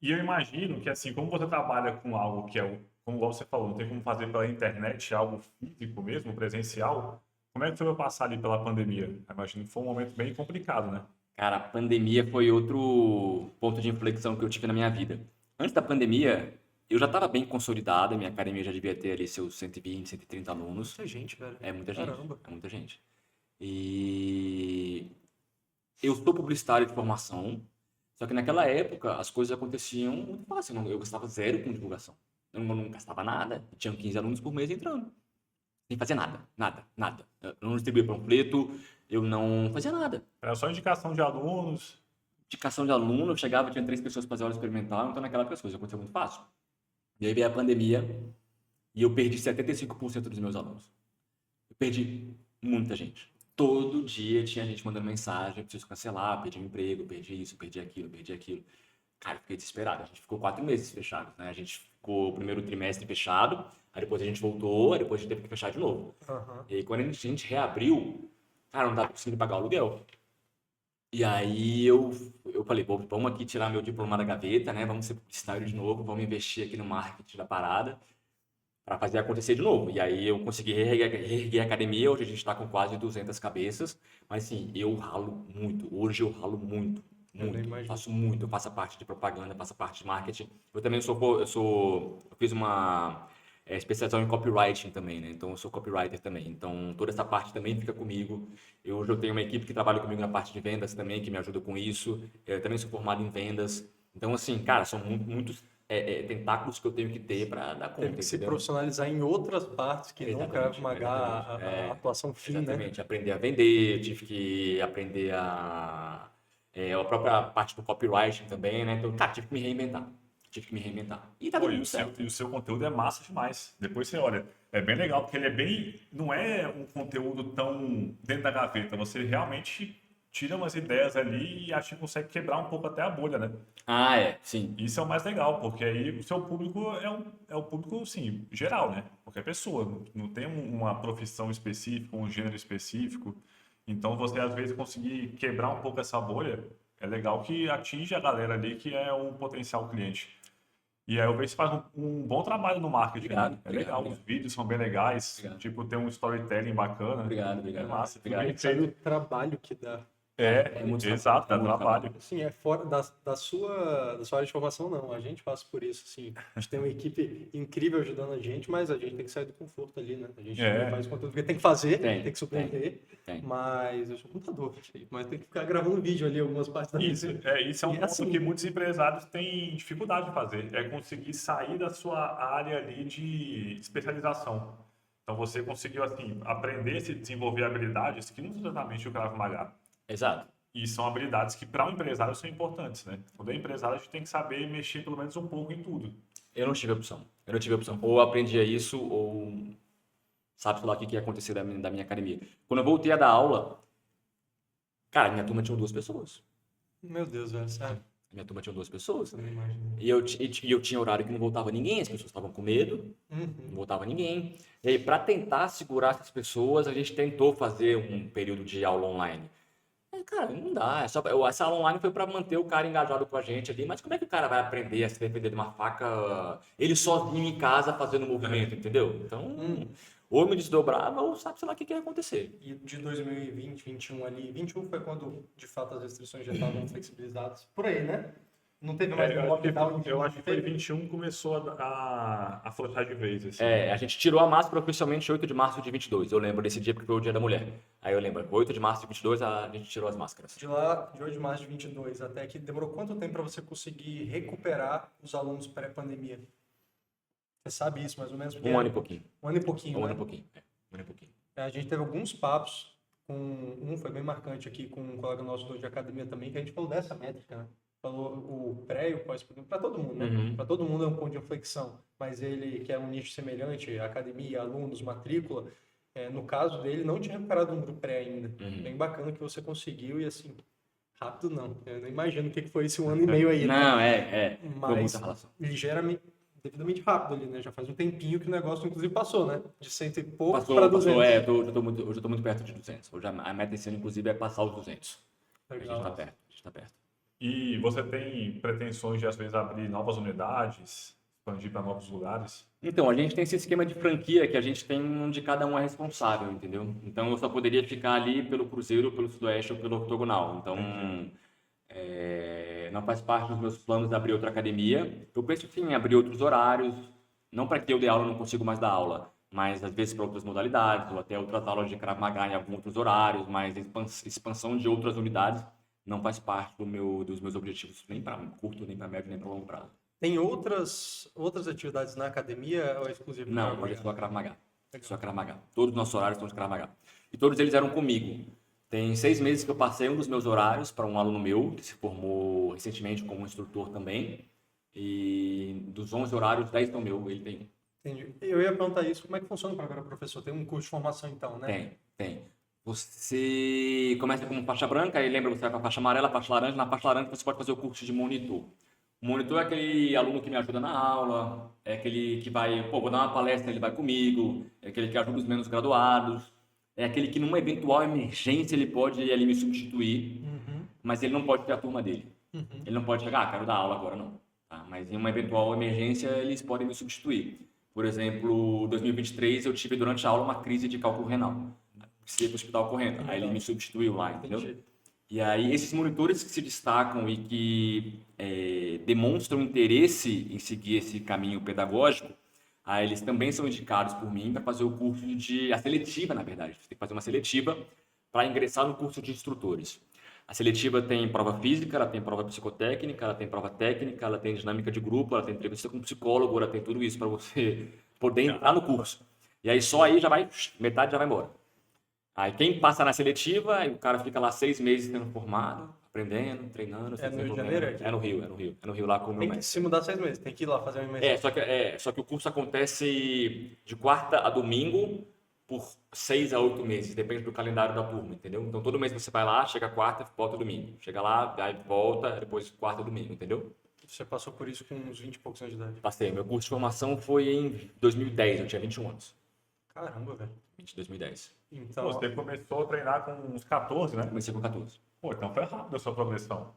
eu imagino que, assim, como você trabalha com algo que como você falou, não tem como fazer pela internet, algo físico mesmo, presencial, como é que você vai passar ali pela pandemia? Eu imagino que foi um momento bem complicado, né? Cara, a pandemia foi outro ponto de inflexão que eu tive na minha vida. Antes da pandemia, eu já estava bem consolidado, minha academia já devia ter ali seus 120, 130 alunos. Muita gente, velho. É muita gente. Caramba. É muita gente. E eu sou publicitário de formação, só que naquela época as coisas aconteciam muito fácil. Eu gastava zero com divulgação. Eu não gastava nada. Tinham 15 alunos por mês entrando. Sem fazer nada. Eu não distribuía panfleto, eu não fazia nada. Era só indicação de alunos. Indicação de aluno, eu chegava, tinha 3 pessoas para fazer aula experimental, então naquela época as coisas aconteciam muito fácil. E aí veio a pandemia e eu perdi 75% dos meus alunos. Eu perdi muita gente. Todo dia tinha gente mandando mensagem, eu preciso cancelar, perdi o emprego, perdi isso, perdi aquilo, perdi aquilo. Cara, eu fiquei desesperado. A gente ficou 4 meses fechado, né? A gente ficou o primeiro trimestre fechado, aí depois a gente voltou, aí depois a gente teve que fechar de novo. Aham. E aí quando a gente reabriu, cara, não tava conseguindo pagar o aluguel. E aí eu falei, pô, vamos aqui tirar meu diploma da gaveta, né? Vamos ser publicitário de novo, vamos investir aqui no marketing da parada para fazer acontecer de novo. E aí eu consegui reerguer a academia, hoje a gente está com quase 200 cabeças, mas assim, eu ralo muito, hoje eu ralo muito, Eu nem muito, imagino. faço muito, eu faço a parte de propaganda, faço a parte de marketing. Eu também eu fiz uma especialização em copywriting também, né? Então eu sou copywriter também, então toda essa parte também fica comigo. Hoje eu tenho uma equipe que trabalha comigo na parte de vendas também, que me ajuda com isso. Eu também sou formado em vendas. Então, assim, cara, são muitos tentáculos que eu tenho que ter para dar Teve conta, que se entendeu? profissionalizar em outras partes que não Krav Maga, a atuação fim, né? Exatamente, aprender a vender, eu tive que aprender a própria parte do copywriting também, né? Então, cara, tive que me reinventar. Tive que me reinventar. E tá Pô, dando e muito certo. o seu conteúdo é massa demais. Depois você olha, é bem legal, porque ele é bem. Não é um conteúdo tão dentro da gaveta. Você realmente tira umas ideias ali e acho que consegue quebrar um pouco até a bolha, né? Ah, é, sim. Isso é o mais legal, porque aí o seu público é o público, assim, geral, né? Qualquer pessoa. Não tem uma profissão específica, um gênero específico. Então, você, às vezes, conseguir quebrar um pouco essa bolha, é legal que atinge a galera ali que é um potencial cliente. E aí eu vejo que você faz um bom trabalho no marketing, né? Obrigado, É obrigado, legal, os obrigado. vídeos são bem legais, Obrigado. tipo, tem um storytelling bacana. Obrigado, É obrigado. massa, tudo Obrigado. bem Sabe o feito. trabalho que dá. É, muito exato, trabalho, dá muito trabalho. Assim, é fora da sua área de formação, não. A gente passa por isso, assim. A gente tem uma equipe incrível ajudando a gente, mas a gente tem que sair do conforto ali, né? A gente É. também faz conteúdo porque tem que fazer, Tem, tem que submeter. tem. Mas eu sou contador, mas tem que ficar gravando vídeo ali algumas partes da Isso, vida. isso é um E ponto assim, que muitos empresários têm dificuldade de fazer, é conseguir sair da sua área ali de especialização. Então você conseguiu, assim, aprender e se desenvolver habilidades que não são exatamente o Krav Maga. Exato. E são habilidades que para um empresário são importantes, né? Quando é empresário, a gente tem que saber mexer pelo menos um pouco em tudo. Eu não tive opção. Eu não tive opção. Ou eu aprendia isso, ou sabe lá o que ia acontecer da minha academia. Quando eu voltei a dar aula, cara, minha turma tinha 2 pessoas. meu Deus, velho, sério. Minha turma tinha 2 pessoas. Eu não imagino. E eu tinha horário que não voltava ninguém, as pessoas estavam com medo, não voltava ninguém. E aí, para tentar segurar essas pessoas, a gente tentou fazer um período de aula online. Mas, cara, não dá. Essa aula online foi para manter o cara engajado com a gente ali, mas como é que o cara vai aprender a se defender de uma faca ele sozinho em casa fazendo movimento, entendeu? Então, ou eu me desdobrava, ou sabe, sei lá, o que ia acontecer. E de 2020, 21 ali, 21 foi quando de fato as restrições já estavam flexibilizadas. Por aí, né? Não teve mais Eu um lockdown. eu acho que foi 21 que começou a flotar de vez, assim. A gente tirou a máscara oficialmente 8 de março de 22. Eu lembro desse dia porque foi o Dia da Mulher. Aí eu lembro, 8 de março de 22 a gente tirou as máscaras. De lá, de 8 de março de 22 até que demorou quanto tempo para você conseguir recuperar os alunos pré-pandemia? Você sabe isso mais ou menos? Porque Um ano e pouquinho. Um ano e pouquinho, Um né? ano e pouquinho. Um ano e pouquinho. A gente teve alguns papos com foi bem marcante aqui com um colega nosso do de academia também, que a gente falou dessa métrica, né? Falou o pré e o pós-pandemia, para todo mundo, né? Uhum. Para todo mundo é um ponto de inflexão, mas ele, que é um nicho semelhante, academia, alunos, matrícula, no caso dele, não tinha recuperado um grupo pré ainda. Bem bacana que você conseguiu e assim, rápido não. Eu não imagino o que foi esse 1 ano e meio aí, né? Não, foi Mas muita relação. ligeiramente, devidamente rápido ali, né? Já faz um tempinho que o negócio, inclusive, passou, né? De 100 e pouco Passou, para 200. eu já tô muito perto de 200. Hoje a meta esse ano, inclusive, é passar os 200. A gente Legal. tá perto, a gente tá perto. E você tem pretensões de, às vezes, abrir novas unidades, expandir para novos lugares? Então, a gente tem esse esquema de franquia que a gente tem onde cada um é responsável, entendeu? Então, eu só poderia ficar ali pelo Cruzeiro, pelo Sudoeste ou pelo Octogonal. Então, não faz parte dos meus planos abrir outra academia. Eu penso sim em abrir outros horários, não para que eu dê aula eu não consigo mais dar aula, mas às vezes para outras modalidades, ou até outras aulas de Krav Maga em alguns outros horários, mas expansão de outras unidades não faz parte dos meus objetivos, nem para curto, nem para médio, nem para longo prazo. Tem outras atividades na academia ou é exclusivo do Krav Não, hoje é Maga? só Krav Maga. Só Krav Maga. Todos os nossos horários são de Krav Maga. E todos eles eram comigo. Tem 6 meses que eu passei um dos meus horários para um aluno meu, que se formou recentemente como instrutor também. E dos 11 horários, 10 são meu, ele tem um. Entendi. Eu ia perguntar isso, como é que funciona para virar professor? Tem um curso de formação então, né? Tem. Você começa como faixa branca, aí lembra, você vai para faixa amarela, faixa laranja. Na faixa laranja você pode fazer o curso de monitor. O monitor é aquele aluno que me ajuda na aula, é aquele que vai, pô, vou dar uma palestra, ele vai comigo, é aquele que ajuda os menos graduados, é aquele que numa eventual emergência ele pode ali me substituir, mas ele não pode ter a turma dele. Ele não pode chegar, quero dar aula agora, não. Tá? Mas em uma eventual emergência eles podem me substituir. Por exemplo, em 2023 eu tive durante a aula uma crise de cálculo renal. Precisei para o hospital correndo. Aí ele me substituiu lá, entendeu? Entendi. E aí esses monitores que se destacam e que demonstram interesse em seguir esse caminho pedagógico, aí eles também são indicados por mim para fazer o curso a seletiva, na verdade. Você tem que fazer uma seletiva para ingressar no curso de instrutores. A seletiva tem prova física, ela tem prova psicotécnica, ela tem prova técnica, ela tem dinâmica de grupo, ela tem entrevista com psicólogo, ela tem tudo isso para você poder entrar no curso. E aí só aí já vai, metade já vai embora. Aí quem passa na seletiva, aí o cara fica lá 6 meses sendo formado, aprendendo, treinando. É no Rio de Janeiro? É no Rio lá com o meu Tem que mestre. se mudar 6 meses, tem que ir lá fazer uma imersão. Só que o curso acontece de quarta a domingo por 6 a 8 meses, depende do calendário da turma, entendeu? Então todo mês você vai lá, chega quarta, volta domingo. Chega lá, vai, volta, depois quarta, domingo, entendeu? Você passou por isso com uns 20 e poucos anos de idade. Passei. Meu curso de formação foi em 2010, eu tinha 21 anos. Caramba, velho. 2010. Então, Pô, você começou a treinar com uns 14, né? Comecei com 14. Pô, então foi rápido a sua progressão.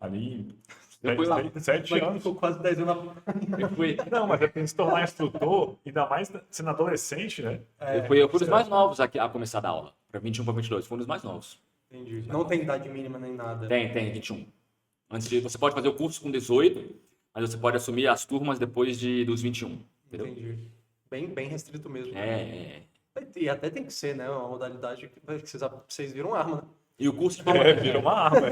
Ali, Eu fui lá. 7 mas anos. ficou quase 10 anos Eu fui, Não, mas é pra se tornar instrutor, ainda mais sendo adolescente, né? eu fui dos mais novos a começar a dar aula. Para 21 para 22, fui um dos mais novos. Entendi. Não tem idade mínima nem nada. Tem, 21. Você pode fazer o curso com 18, mas você pode assumir as turmas depois dos 21. Entendeu? Entendi. Bem restrito mesmo. É. E até tem que ser, né? Uma modalidade que vocês viram arma, né? E o curso de formação, Vira uma arma.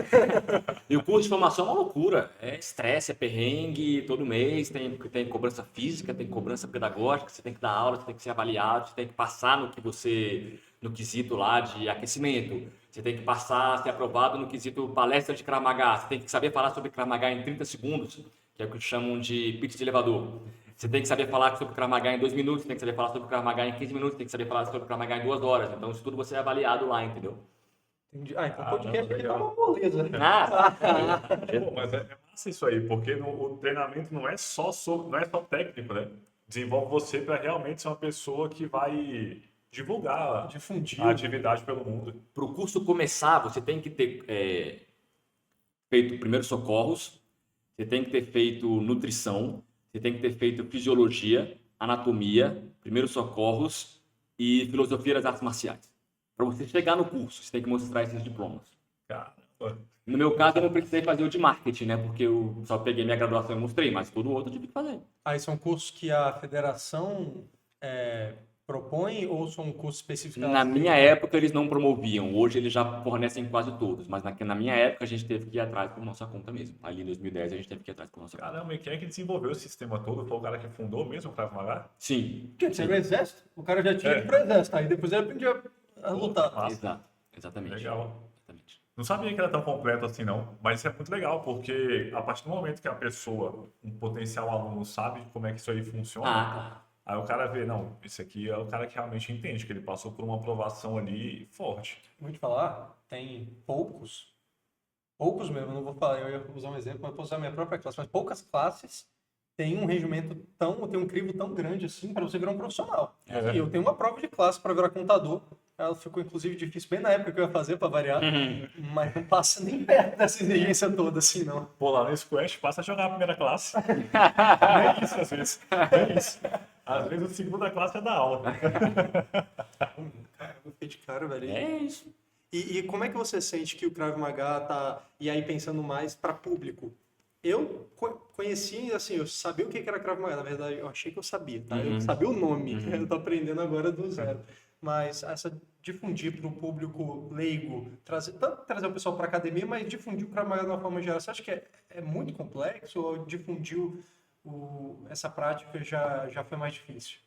e o curso de formação é uma loucura. É estresse, é perrengue, todo mês tem cobrança física, tem cobrança pedagógica, você tem que dar aula, você tem que ser avaliado, você tem que passar no quesito lá de aquecimento. Você tem que passar, ser aprovado no quesito palestra de Krav Maga. Você tem que saber falar sobre Krav Maga em 30 segundos, que é o que chamam de pitch de elevador. Você tem que saber falar sobre Krav Maga em 2 minutos, você tem que saber falar sobre Krav Maga em 15 minutos, você tem que saber falar sobre Krav Maga em 2 horas. Então isso tudo você é avaliado lá, entendeu? Entendi. Então o Ah, podcast não, aqui tá legal. uma moleza, né? Pô, mas é massa isso aí, porque o treinamento não é só técnico, né? Desenvolve você para realmente ser uma pessoa que vai divulgar Difundir. a atividade pelo mundo. Para o curso começar, você tem que ter feito primeiros socorros, você tem que ter feito nutrição, você tem que ter feito fisiologia, anatomia, primeiros socorros e filosofia das artes marciais. Para você chegar no curso, você tem que mostrar esses diplomas. Caramba. No meu caso, eu não precisei fazer o de marketing, né? Porque eu só peguei minha graduação e mostrei, mas todo o outro eu tive que fazer. Aí são cursos que a federação propõe ou são cursos específicos? que Na elas minha têm? época, eles não promoviam. Hoje, eles já fornecem quase todos. Mas na minha época, a gente teve que ir atrás por nossa conta mesmo. Ali em 2010, a gente teve que ir atrás por nossa conta. Caramba, e quem é que desenvolveu esse sistema todo? Foi o cara que fundou mesmo o Krav Maga? Sim. Quer dizer, no exército, o cara já tinha ido pro exército, aí depois ele aprendia a lutar. Massa. Exatamente. Legal. Exatamente. Não sabia que era tão completo assim, não. Mas isso é muito legal, porque a partir do momento que a pessoa, um potencial aluno, sabe como é que isso aí funciona, Claro. aí o cara vê, não, esse aqui é o cara que realmente entende, que ele passou por uma aprovação ali forte. Vou te falar, tem poucos mesmo, não vou falar, eu ia usar um exemplo, mas eu posso usar a minha própria classe, mas poucas classes têm um regimento tem um crivo tão grande assim para você virar um profissional. É. E eu tenho uma prova de classe para virar contador, ela ficou inclusive difícil bem na época que eu ia fazer para variar, mas não passa nem perto dessa exigência toda assim, não. Pô, lá no Squash, passa a jogar a primeira classe. Nem isso, às vezes. Nem isso. Às vezes, a segunda classe é da aula. Cara, eu fiquei de cara, velho. É isso. E como é que você sente que o Krav Maga tá, e aí pensando mais para público? Eu conheci, assim, eu sabia o que era Krav Maga, na verdade, eu achei que eu sabia, tá? Eu sabia o nome, eu tô aprendendo agora do zero. Mas essa difundir para o público leigo, tanto trazer o pessoal para academia, mas difundir o Krav Maga de uma forma geral, você acha que é muito complexo ou difundir essa prática já foi mais difícil?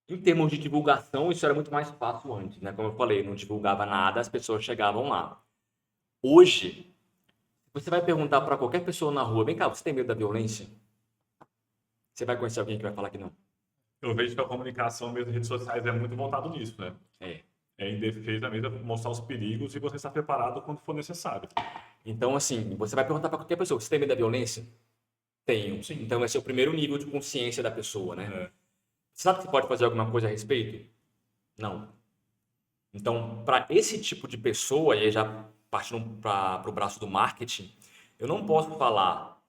Em termos de divulgação, isso era muito mais fácil antes, né? Como eu falei, não divulgava nada, as pessoas chegavam lá. Hoje, você vai perguntar para qualquer pessoa na rua, vem cá, você tem medo da violência? você vai conhecer alguém que vai falar que não. Eu vejo que a comunicação mesmo nas redes sociais é muito voltado nisso, né? É. É em defesa mesmo, mostrar os perigos e você estar preparado quando for necessário. Então, assim, você vai perguntar para qualquer pessoa, você tem medo da violência? Tenho. Sim. Então, esse é o primeiro nível de consciência da pessoa, né? É. Você sabe que você pode fazer alguma coisa a respeito? Não. Então, para esse tipo de pessoa, e aí já partindo para o braço do marketing, eu não posso falar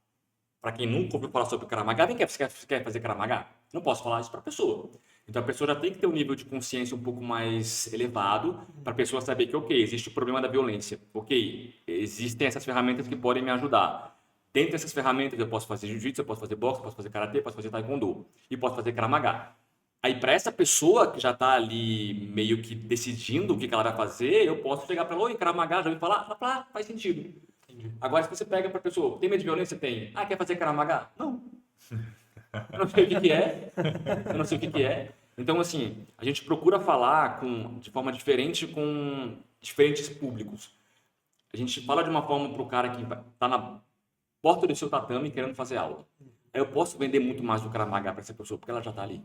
para quem nunca ouviu falar sobre Krav Maga, vem cá, você quer fazer Krav Maga? Não posso falar isso para a pessoa. Então, a pessoa já tem que ter um nível de consciência um pouco mais elevado para a pessoa saber que, ok, existe o problema da violência. Ok, existem essas ferramentas que podem me ajudar. Dentro dessas ferramentas, eu posso fazer jiu-jitsu, eu posso fazer boxe, eu posso fazer karatê, eu posso fazer taekwondo e posso fazer Krav Maga. Aí, para essa pessoa que já está ali meio que decidindo o que ela vai fazer, eu posso chegar para ela, oi, Krav Maga, já ouviu falar? Ela fala, faz sentido. Entendi. Agora, se você pega para a pessoa, tem medo de violência? Tem. Ah, quer fazer Krav Maga? Não. Eu não sei o que é. Eu não sei o que é. Então, assim, a gente procura falar de forma diferente com diferentes públicos. A gente fala de uma forma para o cara que está na porta do seu tatame querendo fazer aula. Aí eu posso vender muito mais do Krav Maga para essa pessoa, porque ela já está ali.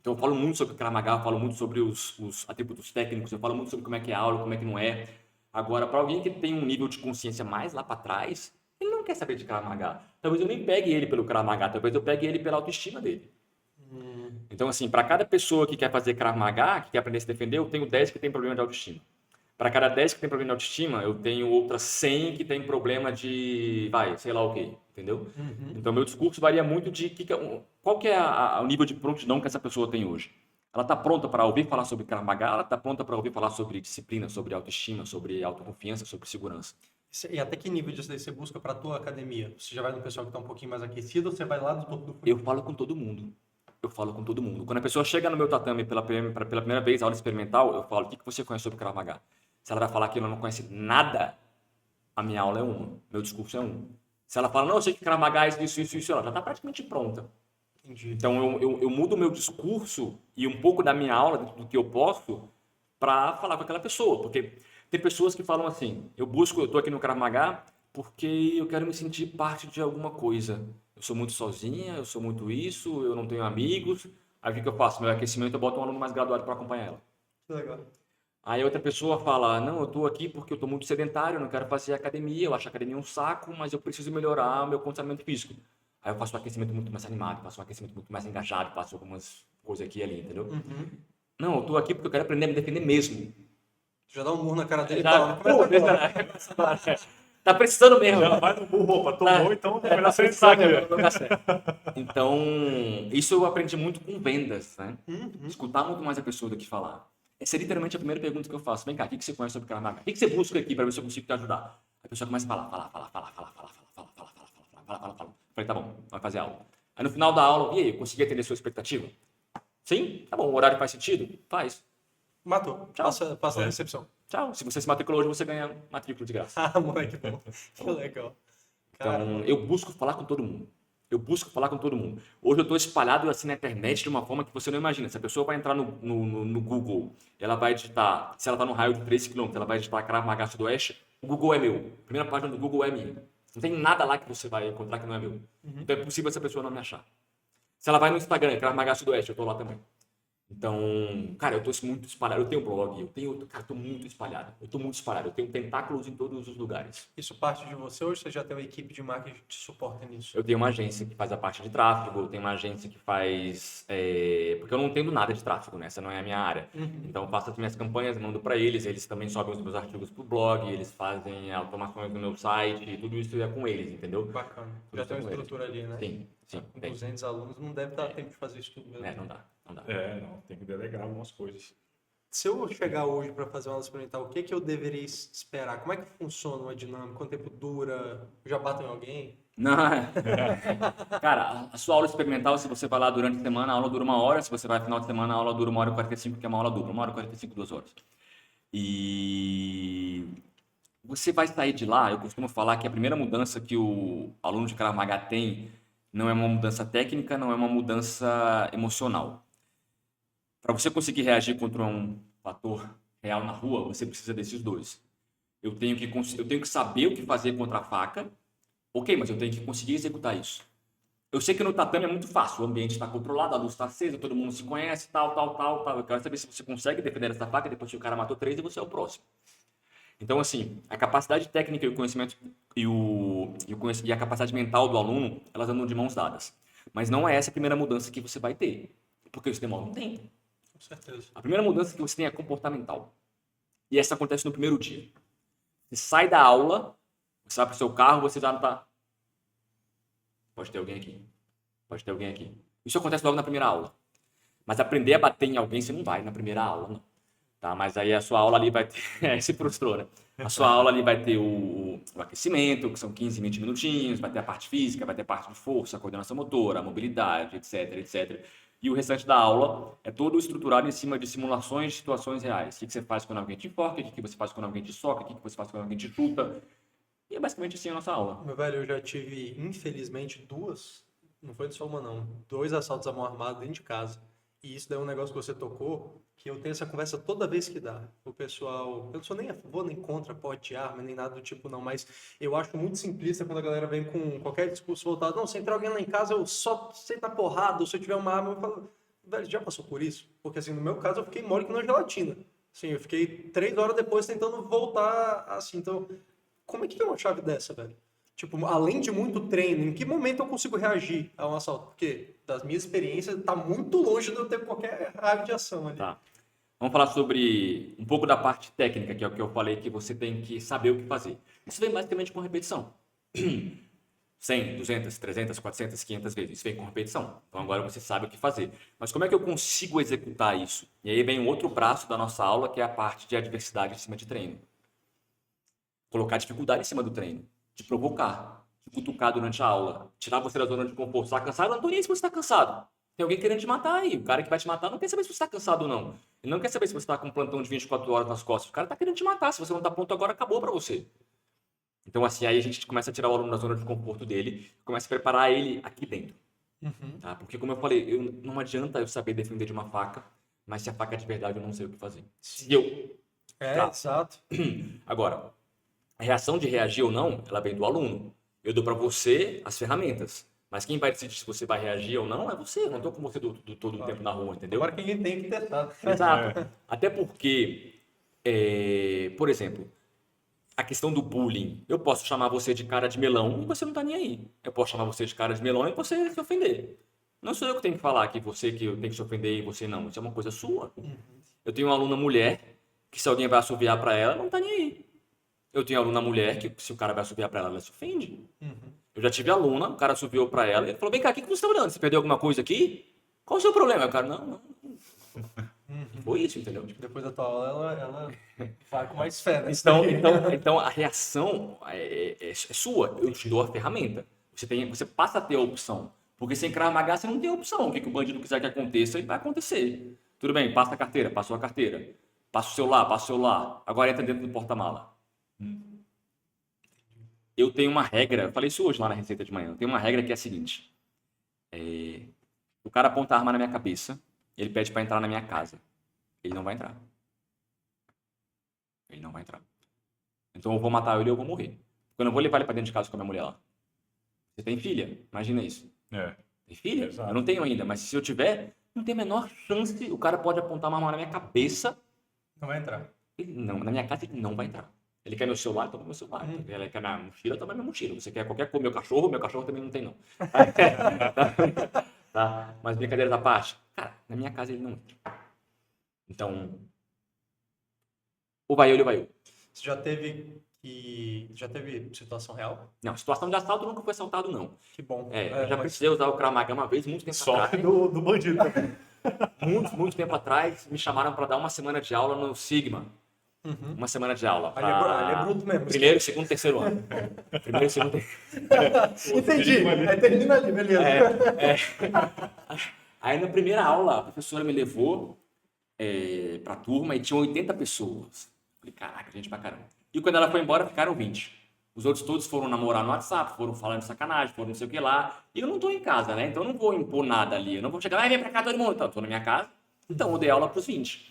Então eu falo muito sobre o Krav Maga, eu falo muito sobre os atributos técnicos, eu falo muito sobre como é que é a aula, como é que não é. Agora, para alguém que tem um nível de consciência mais lá para trás, ele não quer saber de Krav Maga. Talvez eu nem pegue ele pelo Krav Maga, talvez eu pegue ele pela autoestima dele. Então, assim, para cada pessoa que quer fazer Krav Maga, que quer aprender a se defender, eu tenho 10 que tem problema de autoestima. Para cada 10 que tem problema de autoestima, eu tenho outras 100 que tem problema de, sei lá o quê, entendeu? Então, meu discurso varia muito de qual que é o nível de prontidão que essa pessoa tem hoje. Ela está pronta para ouvir falar sobre Krav Maga, ela está pronta para ouvir falar sobre disciplina, sobre autoestima, sobre autoconfiança, sobre segurança. E até que nível disso daí você busca para a tua academia? Você já vai no pessoal que está um pouquinho mais aquecido ou você vai lá no topo do funil? Eu falo com todo mundo. Eu falo com todo mundo. Quando a pessoa chega no meu tatame pela primeira vez, aula experimental, eu falo, o que você conhece sobre Krav Maga? Se ela vai falar que ela não conhece nada, a minha aula é uma, meu discurso é um. Se ela fala, não, eu sei que Krav Maga é isso, ela já está praticamente pronta. Entendi. Então, eu mudo o meu discurso e um pouco da minha aula, do que eu posso, para falar com aquela pessoa. Porque tem pessoas que falam assim, eu estou aqui no Krav Maga porque eu quero me sentir parte de alguma coisa. Eu sou muito sozinha, eu sou muito isso, eu não tenho amigos. Aí o que eu faço? Meu aquecimento, eu boto um aluno mais graduado para acompanhar ela. Que legal. Aí outra pessoa fala, não, eu estou aqui porque eu estou muito sedentário, eu não quero fazer academia, eu acho a academia um saco, mas eu preciso melhorar o meu condicionamento físico. Aí eu faço um aquecimento muito mais animado, faço um aquecimento muito mais engajado, faço algumas coisas aqui e ali, entendeu? Não, eu estou aqui porque eu quero aprender a me defender mesmo. Já dá um murro na cara dele e Já, fala, começa agora. tá precisando mesmo. Já vai no burro, opa, tomou, então é melhor Tá você entrar aqui. precisando, não dá certo. Então, isso eu aprendi muito com vendas, né? Escutar muito mais a pessoa do que falar. Essa é literalmente a primeira pergunta que eu faço. Vem cá, o que você conhece sobre Krav Maga? O que você busca aqui para ver se eu consigo te ajudar? A pessoa começa a falar. Falei, tá bom, vai fazer aula. Aí no final da aula, e aí, eu consegui atender a sua expectativa? Sim? Tá bom, o horário faz sentido? Faz. Matou. Tchau. Passa na recepção. Tchau. Se você se matriculou hoje, você ganha matrícula de graça. Ah, moleque bom. Que legal. Então, eu busco falar com todo mundo. Hoje eu estou espalhado assim na internet de uma forma que você não imagina. Se a pessoa vai entrar no Google, ela vai digitar, se ela está no raio de 3 km, ela vai digitar Krav Maga Sudoeste, o Google é meu. A primeira página do Google é minha. Não tem nada lá que você vai encontrar que não é meu. Então é possível essa pessoa não me achar. Se ela vai no Instagram, Krav Maga Sudoeste, eu estou lá também. Então, cara, eu tô muito espalhado. Eu tenho blog, cara, eu tô muito espalhado. Eu tenho tentáculos em todos os lugares. Isso parte de você ou você já tem uma equipe de marketing que te suporta nisso? Eu tenho uma agência que faz a parte de tráfego, eu tenho uma agência que faz... porque eu não entendo nada de tráfego, né? Essa não é a minha área. Então, eu faço as minhas campanhas, mando para eles também sobem os meus artigos pro blog, eles fazem automações no meu site, tudo isso é com eles, entendeu? Bacana. Já tem uma estrutura ali, né? Sim, Com tem. 200 alunos, não deve dar tempo de fazer isso tudo mesmo. Não dá. Não, tem que delegar algumas coisas. Se eu chegar hoje para fazer uma aula experimental, o que que eu deveria esperar? Como é que funciona uma dinâmica? Quanto tempo dura? Eu já bato em alguém? Não. Cara, a sua aula experimental, se você vai lá durante a semana, a aula dura 1 hora. Se você vai no final de semana, a aula dura 1h45, que é uma aula dupla. 1h45, 2 horas. E você vai sair de lá, eu costumo falar que a primeira mudança que o aluno de Krav Maga tem não é uma mudança técnica, não é uma mudança emocional. Para você conseguir reagir contra um fator real na rua, você precisa desses dois. Eu tenho que saber o que fazer contra a faca, ok, mas eu tenho que conseguir executar isso. Eu sei que no tatame é muito fácil, o ambiente está controlado, a luz está acesa, todo mundo se conhece, tal, tal, tal, tal. Eu quero saber se você consegue defender essa faca depois que o cara matou 3 e você é o próximo. Então, assim, a capacidade técnica e o conhecimento e a capacidade mental do aluno, elas andam de mãos dadas. Mas não é essa a primeira mudança que você vai ter, porque isso demora um tempo. Com certeza. A primeira mudança que você tem é comportamental. E essa acontece no primeiro dia. Você sai da aula, você vai para o seu carro, você já não está... Pode ter alguém aqui. Pode ter alguém aqui. Isso acontece logo na primeira aula. Mas aprender a bater em alguém, você não vai na primeira aula, não. Tá? Mas aí a sua aula ali vai ter... se frustrou, né? A sua aula ali vai ter o aquecimento, que são 15, 20 minutinhos, vai ter a parte física, vai ter a parte de força, a coordenação motora, a mobilidade, etc, etc. E o restante da aula é todo estruturado em cima de simulações de situações reais. O que você faz quando alguém te enforca, o que você faz quando alguém te soca, o que você faz quando alguém te chuta. E é basicamente assim a nossa aula. Meu velho, eu já tive, infelizmente, não foi só uma não, 2 assaltos à mão armada dentro de casa. E isso daí é um negócio que você tocou, que eu tenho essa conversa toda vez que dá. O pessoal, eu não sou nem a favor, nem contra porte de arma, nem nada do tipo não, mas eu acho muito simplista quando a galera vem com qualquer discurso voltado, não, se entrar alguém lá em casa, eu só sei na porrada, ou se eu tiver uma arma, eu falo, velho, já passou por isso? Porque assim, no meu caso, eu fiquei mole que na gelatina. Assim, eu fiquei 3 horas depois tentando voltar, assim, então, como é que é uma chave dessa, velho? Tipo, além de muito treino, em que momento eu consigo reagir a um assalto? Porque, das minhas experiências, tá muito longe de eu ter qualquer raio de ação ali. Tá. Vamos falar sobre um pouco da parte técnica, que é o que eu falei, que você tem que saber o que fazer. Isso vem basicamente com repetição. 100, 200, 300, 400, 500 vezes. Isso vem com repetição. Então agora você sabe o que fazer. Mas como é que eu consigo executar isso? E aí vem um outro braço da nossa aula, que é a parte de adversidade em cima de treino. Colocar dificuldade em cima do treino. Te provocar. Te cutucar durante a aula. Tirar você da zona de conforto. Você está cansado? Eu não tô nem aí se você está cansado. Tem alguém querendo te matar aí. O cara que vai te matar não quer saber se você está cansado ou não. Ele não quer saber se você está com um plantão de 24 horas nas costas. O cara está querendo te matar. Se você não está pronto agora, acabou para você. Então, assim, aí a gente começa a tirar o aluno da zona de conforto dele, começa a preparar ele aqui dentro. Tá? Porque, como eu falei, não adianta eu saber defender de uma faca, mas se a faca é de verdade, eu não sei o que fazer. Se eu... Tá. Exato. Agora, a reação de reagir ou não, ela vem do aluno. Eu dou para você as ferramentas. Mas quem vai decidir se você vai reagir ou não é você. Eu não estou com você todo o tempo na rua, entendeu? Agora quem tem que testar. Exato. Até porque, por exemplo, a questão do bullying. Eu posso chamar você de cara de melão e você não tá nem aí. Eu posso chamar você de cara de melão e você se ofender. Não sou eu que tenho que falar que eu tenho que se ofender e você não. Isso é uma coisa sua. Eu tenho uma aluna mulher que se alguém vai assoviar para ela, não tá nem aí. Eu tenho aluna mulher que se o cara vai assoviar para ela, ela se ofende. Eu já tive aluna, o cara assoviou para ela e ele falou, vem cá, o que você tá olhando? Você perdeu alguma coisa aqui? Qual o seu problema? O cara, não. Foi isso, entendeu? Depois da tua aula, ela vai com mais fé, né? Então a reação é sua. Eu te dou a ferramenta. Você passa a ter a opção. Porque sem Krav Maga você não tem opção. O que o bandido quiser que aconteça, ele vai acontecer. Tudo bem, passa a carteira, passou a carteira. Passa o celular. Agora entra dentro do porta-mala. Eu tenho uma regra, eu falei isso hoje lá na receita de manhã. Eu tenho uma regra que é a seguinte. O cara aponta a arma na minha cabeça, ele pede para entrar na minha casa. Ele não vai entrar. Ele não vai entrar. Então eu vou matar ele ou eu vou morrer. Porque eu não vou levar ele pra dentro de casa com a minha mulher lá. Você tem filha? Imagina isso. Tem filha? Exato. Eu não tenho ainda, mas se eu tiver, não tem a menor chance. O cara pode apontar uma arma na minha cabeça. Não vai entrar. Na minha casa ele não vai entrar. Ele quer meu celular, toma meu celular. Ele quer minha mochila, toma minha mochila. Você quer qualquer coisa, meu cachorro também não tem não. Tá? Mas brincadeiras à parte, cara, na minha casa ele não entra. Então, ou vai eu. Você já teve situação real? Não, situação de assalto nunca foi assaltado, não. Que bom. Eu já precisei usar o Krav Maga uma vez, muito tempo Só atrás. do bandido também. Muito tempo atrás, me chamaram para dar uma semana de aula no Sigma. Uma semana de aula. Ali é bruto mesmo. Primeiro, segundo, terceiro ano. Primeiro, segundo, Entendi. Aí termina ali, beleza. Aí na primeira aula, a professora me levou pra turma e tinha 80 pessoas. Falei, caraca, gente pra caramba. E quando ela foi embora, ficaram 20. Os outros todos foram namorar no WhatsApp, foram falando de sacanagem, foram não sei o que lá. E eu não tô em casa, né? Então eu não vou impor nada ali. Eu não vou chegar, vem pra cá todo mundo. Então, eu tô na minha casa. Então eu dei aula pros 20.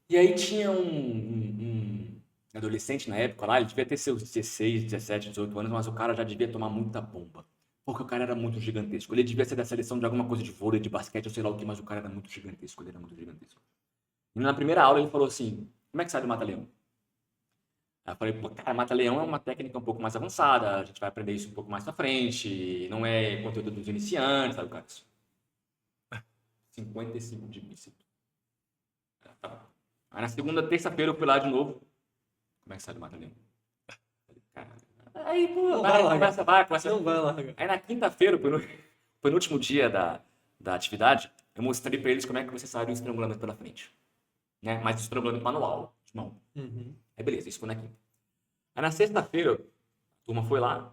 E aí tinha um adolescente na época lá, ele devia ter seus 16, 17, 18 anos, mas o cara já devia tomar muita bomba. Porque o cara era muito gigantesco. Ele devia ser da seleção de alguma coisa de vôlei, de basquete, ou sei lá o que, mas o cara era muito gigantesco. Ele era muito gigantesco. E na primeira aula ele falou assim, como é que sai do mata-leão? Aí eu falei, pô, cara, mata-leão é uma técnica um pouco mais avançada, a gente vai aprender isso um pouco mais pra frente, não é conteúdo dos iniciantes, sabe, cara? 55 de bíceps. Tá. Aí na segunda, terça-feira eu fui lá de novo. Como é que sai do mata-leão? Aí, pô, Não vai, vai conversa, vai, conversa. Não vai largar. Aí na quinta-feira, foi no último dia da atividade, eu mostrei pra eles como é que você sai do estrangulamento pela frente. Né? Mas o estrangulamento manual, de mão. Uhum. Aí beleza, isso foi na quinta. Aí na sexta-feira, a turma foi lá.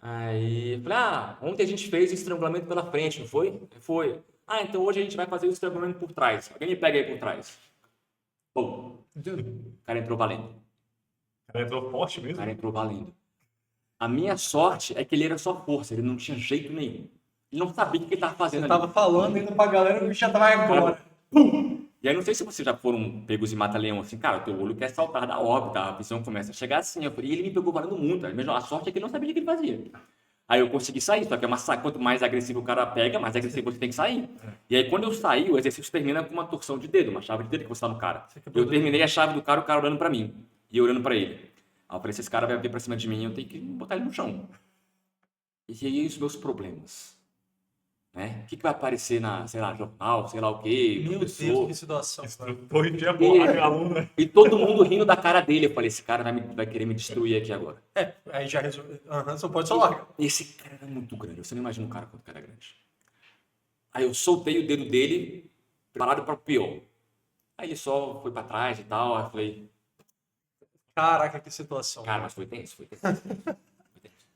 Aí eu falei, ontem a gente fez o estrangulamento pela frente, não foi? Foi. Então hoje a gente vai fazer o estrangulamento por trás. Alguém me pega aí por trás. Pum. O cara entrou valendo. O cara entrou forte O mesmo. cara entrou valendo. A minha sorte é que ele era só força, ele não tinha jeito nenhum. Ele não sabia o que ele estava fazendo Você ali. tava falando ainda pra galera, o bicho já tava agora. E aí não sei se vocês já foram pegos em mata-leão assim, cara, o teu olho quer saltar da órbita, a visão começa a chegar assim. E ele me pegou valendo muito. Mesmo a sorte é que ele não sabia o que ele fazia. Aí eu consegui sair, só que quanto mais agressivo o cara pega, mais agressivo você tem que sair. E aí quando eu saí, o exercício termina com uma torção de dedo, uma chave de dedo que você dá no cara. Eu terminei a chave do cara, o cara olhando pra mim. E eu olhando pra ele. Aí eu falei, esse cara vai vir pra cima de mim, eu tenho que botar ele no chão. E aí os meus problemas. Né? O que vai aparecer na, sei lá, jornal, sei lá o quê, Meu Deus, professor. que situação. Cara. Instrutor e tinha porrada em aluno, né? E todo mundo rindo da cara dele. Eu falei, esse cara vai querer me destruir aqui agora. Aí já resolveu. Você não pode só largar. Esse cara era muito grande. Você não imagina um cara quanto cara é grande. Aí eu soltei o dedo dele, preparado para o pior. Aí ele só foi para trás e tal. Aí eu falei, Caraca, que situação. cara, mas foi tenso, foi tenso.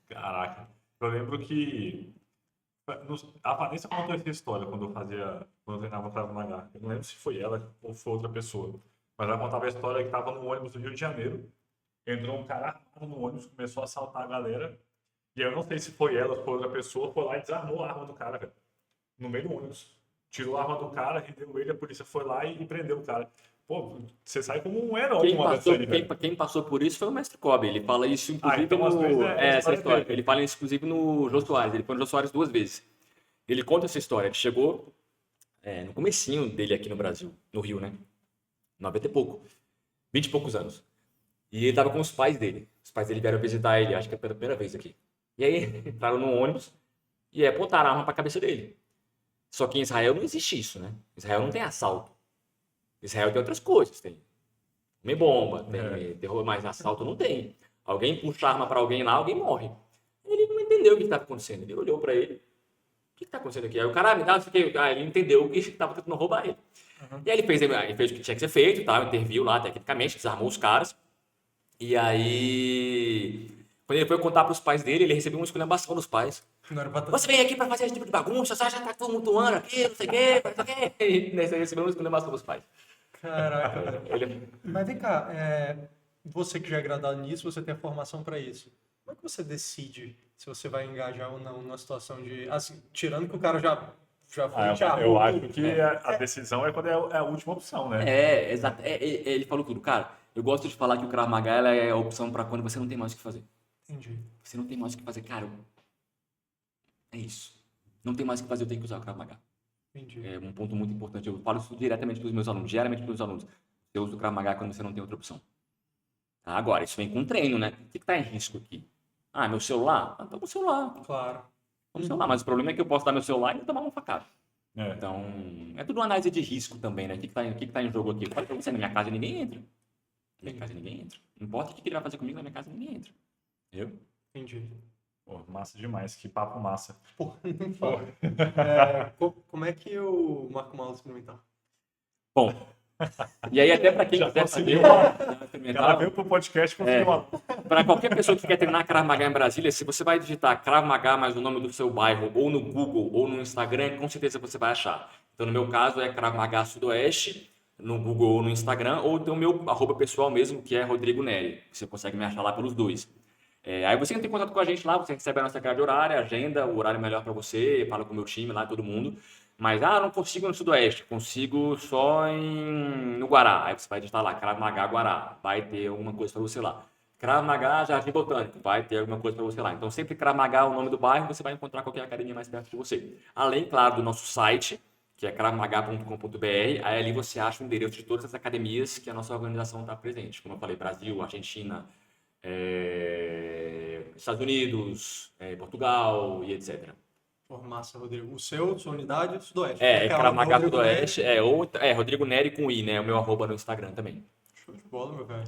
Caraca. Eu lembro que a Vanessa contou essa história quando eu treinava Krav Maga. Eu não lembro se foi ela ou foi outra pessoa. Mas ela contava a história que estava no ônibus do Rio de Janeiro. Entrou um cara armado no ônibus, começou a assaltar a galera. E eu não sei se foi ela ou foi outra pessoa, foi lá e desarmou a arma do cara, velho. No meio do ônibus. Tirou a arma do cara, rendeu ele, a polícia foi lá e prendeu o cara. Pô, você sai como um herói de uma dessa aí, velho. Quem passou por isso foi o Mestre Kobe. Ele fala isso, inclusive, então, às vezes, essa história. dele. Ele fala isso, inclusive, no Jô Soares. Ele foi no Jô Soares 2 vezes. Ele conta essa história. Ele chegou no comecinho dele aqui no Brasil, no Rio, né? 90 e pouco. 20 e poucos anos. E ele tava com os pais dele. Os pais dele vieram visitar ele, acho que é pela primeira vez aqui. E aí, entraram no ônibus e apontaram a arma pra cabeça dele. Só que em Israel não existe isso, né? Israel não tem assalto. Israel tem outras coisas, tem bomba, tem terror, mas assalto não tem. Alguém puxa a arma pra alguém lá, alguém morre. Ele não entendeu o que estava acontecendo. Ele olhou pra ele. O que está acontecendo aqui? Aí o cara me dá, ele entendeu que estava tentando roubar ele. E aí ele fez o que tinha que ser feito, tá? Interviu lá tecnicamente, desarmou os caras. E aí, quando ele foi contar para os pais dele, ele recebeu uma esculhambação dos pais. Não era pra Você veio aqui para fazer esse tipo de bagunça, só já tá tumultuando aqui, não sei o quê, não sei o quê. E aí recebeu uma esculhambação dos pais. Caraca, velho. Ele, Mas vem cá, você que já é graduado nisso, você tem a formação para isso. Como é que você decide se você vai engajar ou não numa situação de. Assim, tirando que o cara já foi, já Eu armou acho tudo. que a decisão é quando é a última opção, né? exato. Ele falou tudo. Cara, eu gosto de falar que o Krav Maga ela é a opção para quando você não tem mais o que fazer. Entendi. Você não tem mais o que fazer. Cara, é isso. Não tem mais o que fazer, eu tenho que usar o Krav Maga. Entendi. É um ponto muito importante. Eu falo isso diretamente para os meus alunos, diariamente para os meus alunos. Você usa o Krav Maga quando você não tem outra opção. Tá? Agora, isso vem com treino, né? O que está em risco aqui? Meu celular? Tá com o celular. Claro. Com o celular. Mas o problema é que eu posso dar meu celular e tomar uma facada. É. Então, é tudo uma análise de risco também, né? O que tá em jogo aqui? Eu falei pra você, na minha casa ninguém entra. Na minha casa ninguém entra. Não importa o que ele vai fazer comigo, na minha casa ninguém entra. Entendeu? Entendi. Pô, massa demais, que papo massa. Pô, não fala. Como é que eu marco uma aula experimental? Bom, e aí até para quem Já quiser conseguiu. fazer uma O cara experimental, veio pro podcast com filmar. para qualquer pessoa que quer treinar Krav Maga em Brasília, se você vai digitar Krav Maga mais o nome do seu bairro, ou no Google, ou no Instagram, com certeza você vai achar. Então, no meu caso, é Krav Maga Sudoeste, no Google ou no Instagram, ou tem o meu @ pessoal mesmo, que é Rodrigo Neri. Você consegue me achar lá pelos dois. Aí você entra em contato com a gente lá, você recebe a nossa grade horária, agenda, o horário melhor para você, fala com o meu time lá, todo mundo. Mas, não consigo no Sudoeste, consigo só no Guará. Aí você vai digitar lá, Krav Maga Guará, vai ter alguma coisa para você lá. Krav Maga, Jardim Botânico, vai ter alguma coisa para você lá. Então, sempre Krav Maga é o nome do bairro, você vai encontrar qualquer academia mais perto de você. Além, claro, do nosso site, que é kravmaga.com.br, aí ali você acha o endereço de todas as academias que a nossa organização está presente. Como eu falei, Brasil, Argentina, Estados Unidos, Portugal e etc. Pô, massa, Rodrigo. O seu, sua unidade, Sudoeste. Krav Maga Rodrigo Sudoeste, Neri. Rodrigo Neri com I, né? O meu arroba no Instagram também. Show de bola, meu velho.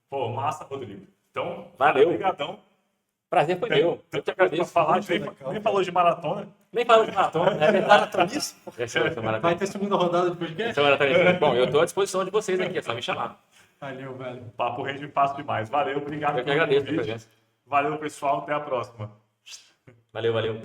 Pô, massa, Rodrigo. Então, Valeu. obrigadão. Prazer foi meu. Eu te Tanta coisa pra agradeço. falar, a Muito gente legal. nem falou de maratona. Nem falo de maratona, é verdade. Maratonista? Essa Vai maratona. ter segunda rodada de podcast? Essa maratona. Bom, eu estou à disposição de vocês aqui, é só me chamar. Valeu, velho. O papo rende fácil demais. Valeu, obrigado Eu que agradeço a presença. Valeu, pessoal. Até a próxima. Valeu, valeu.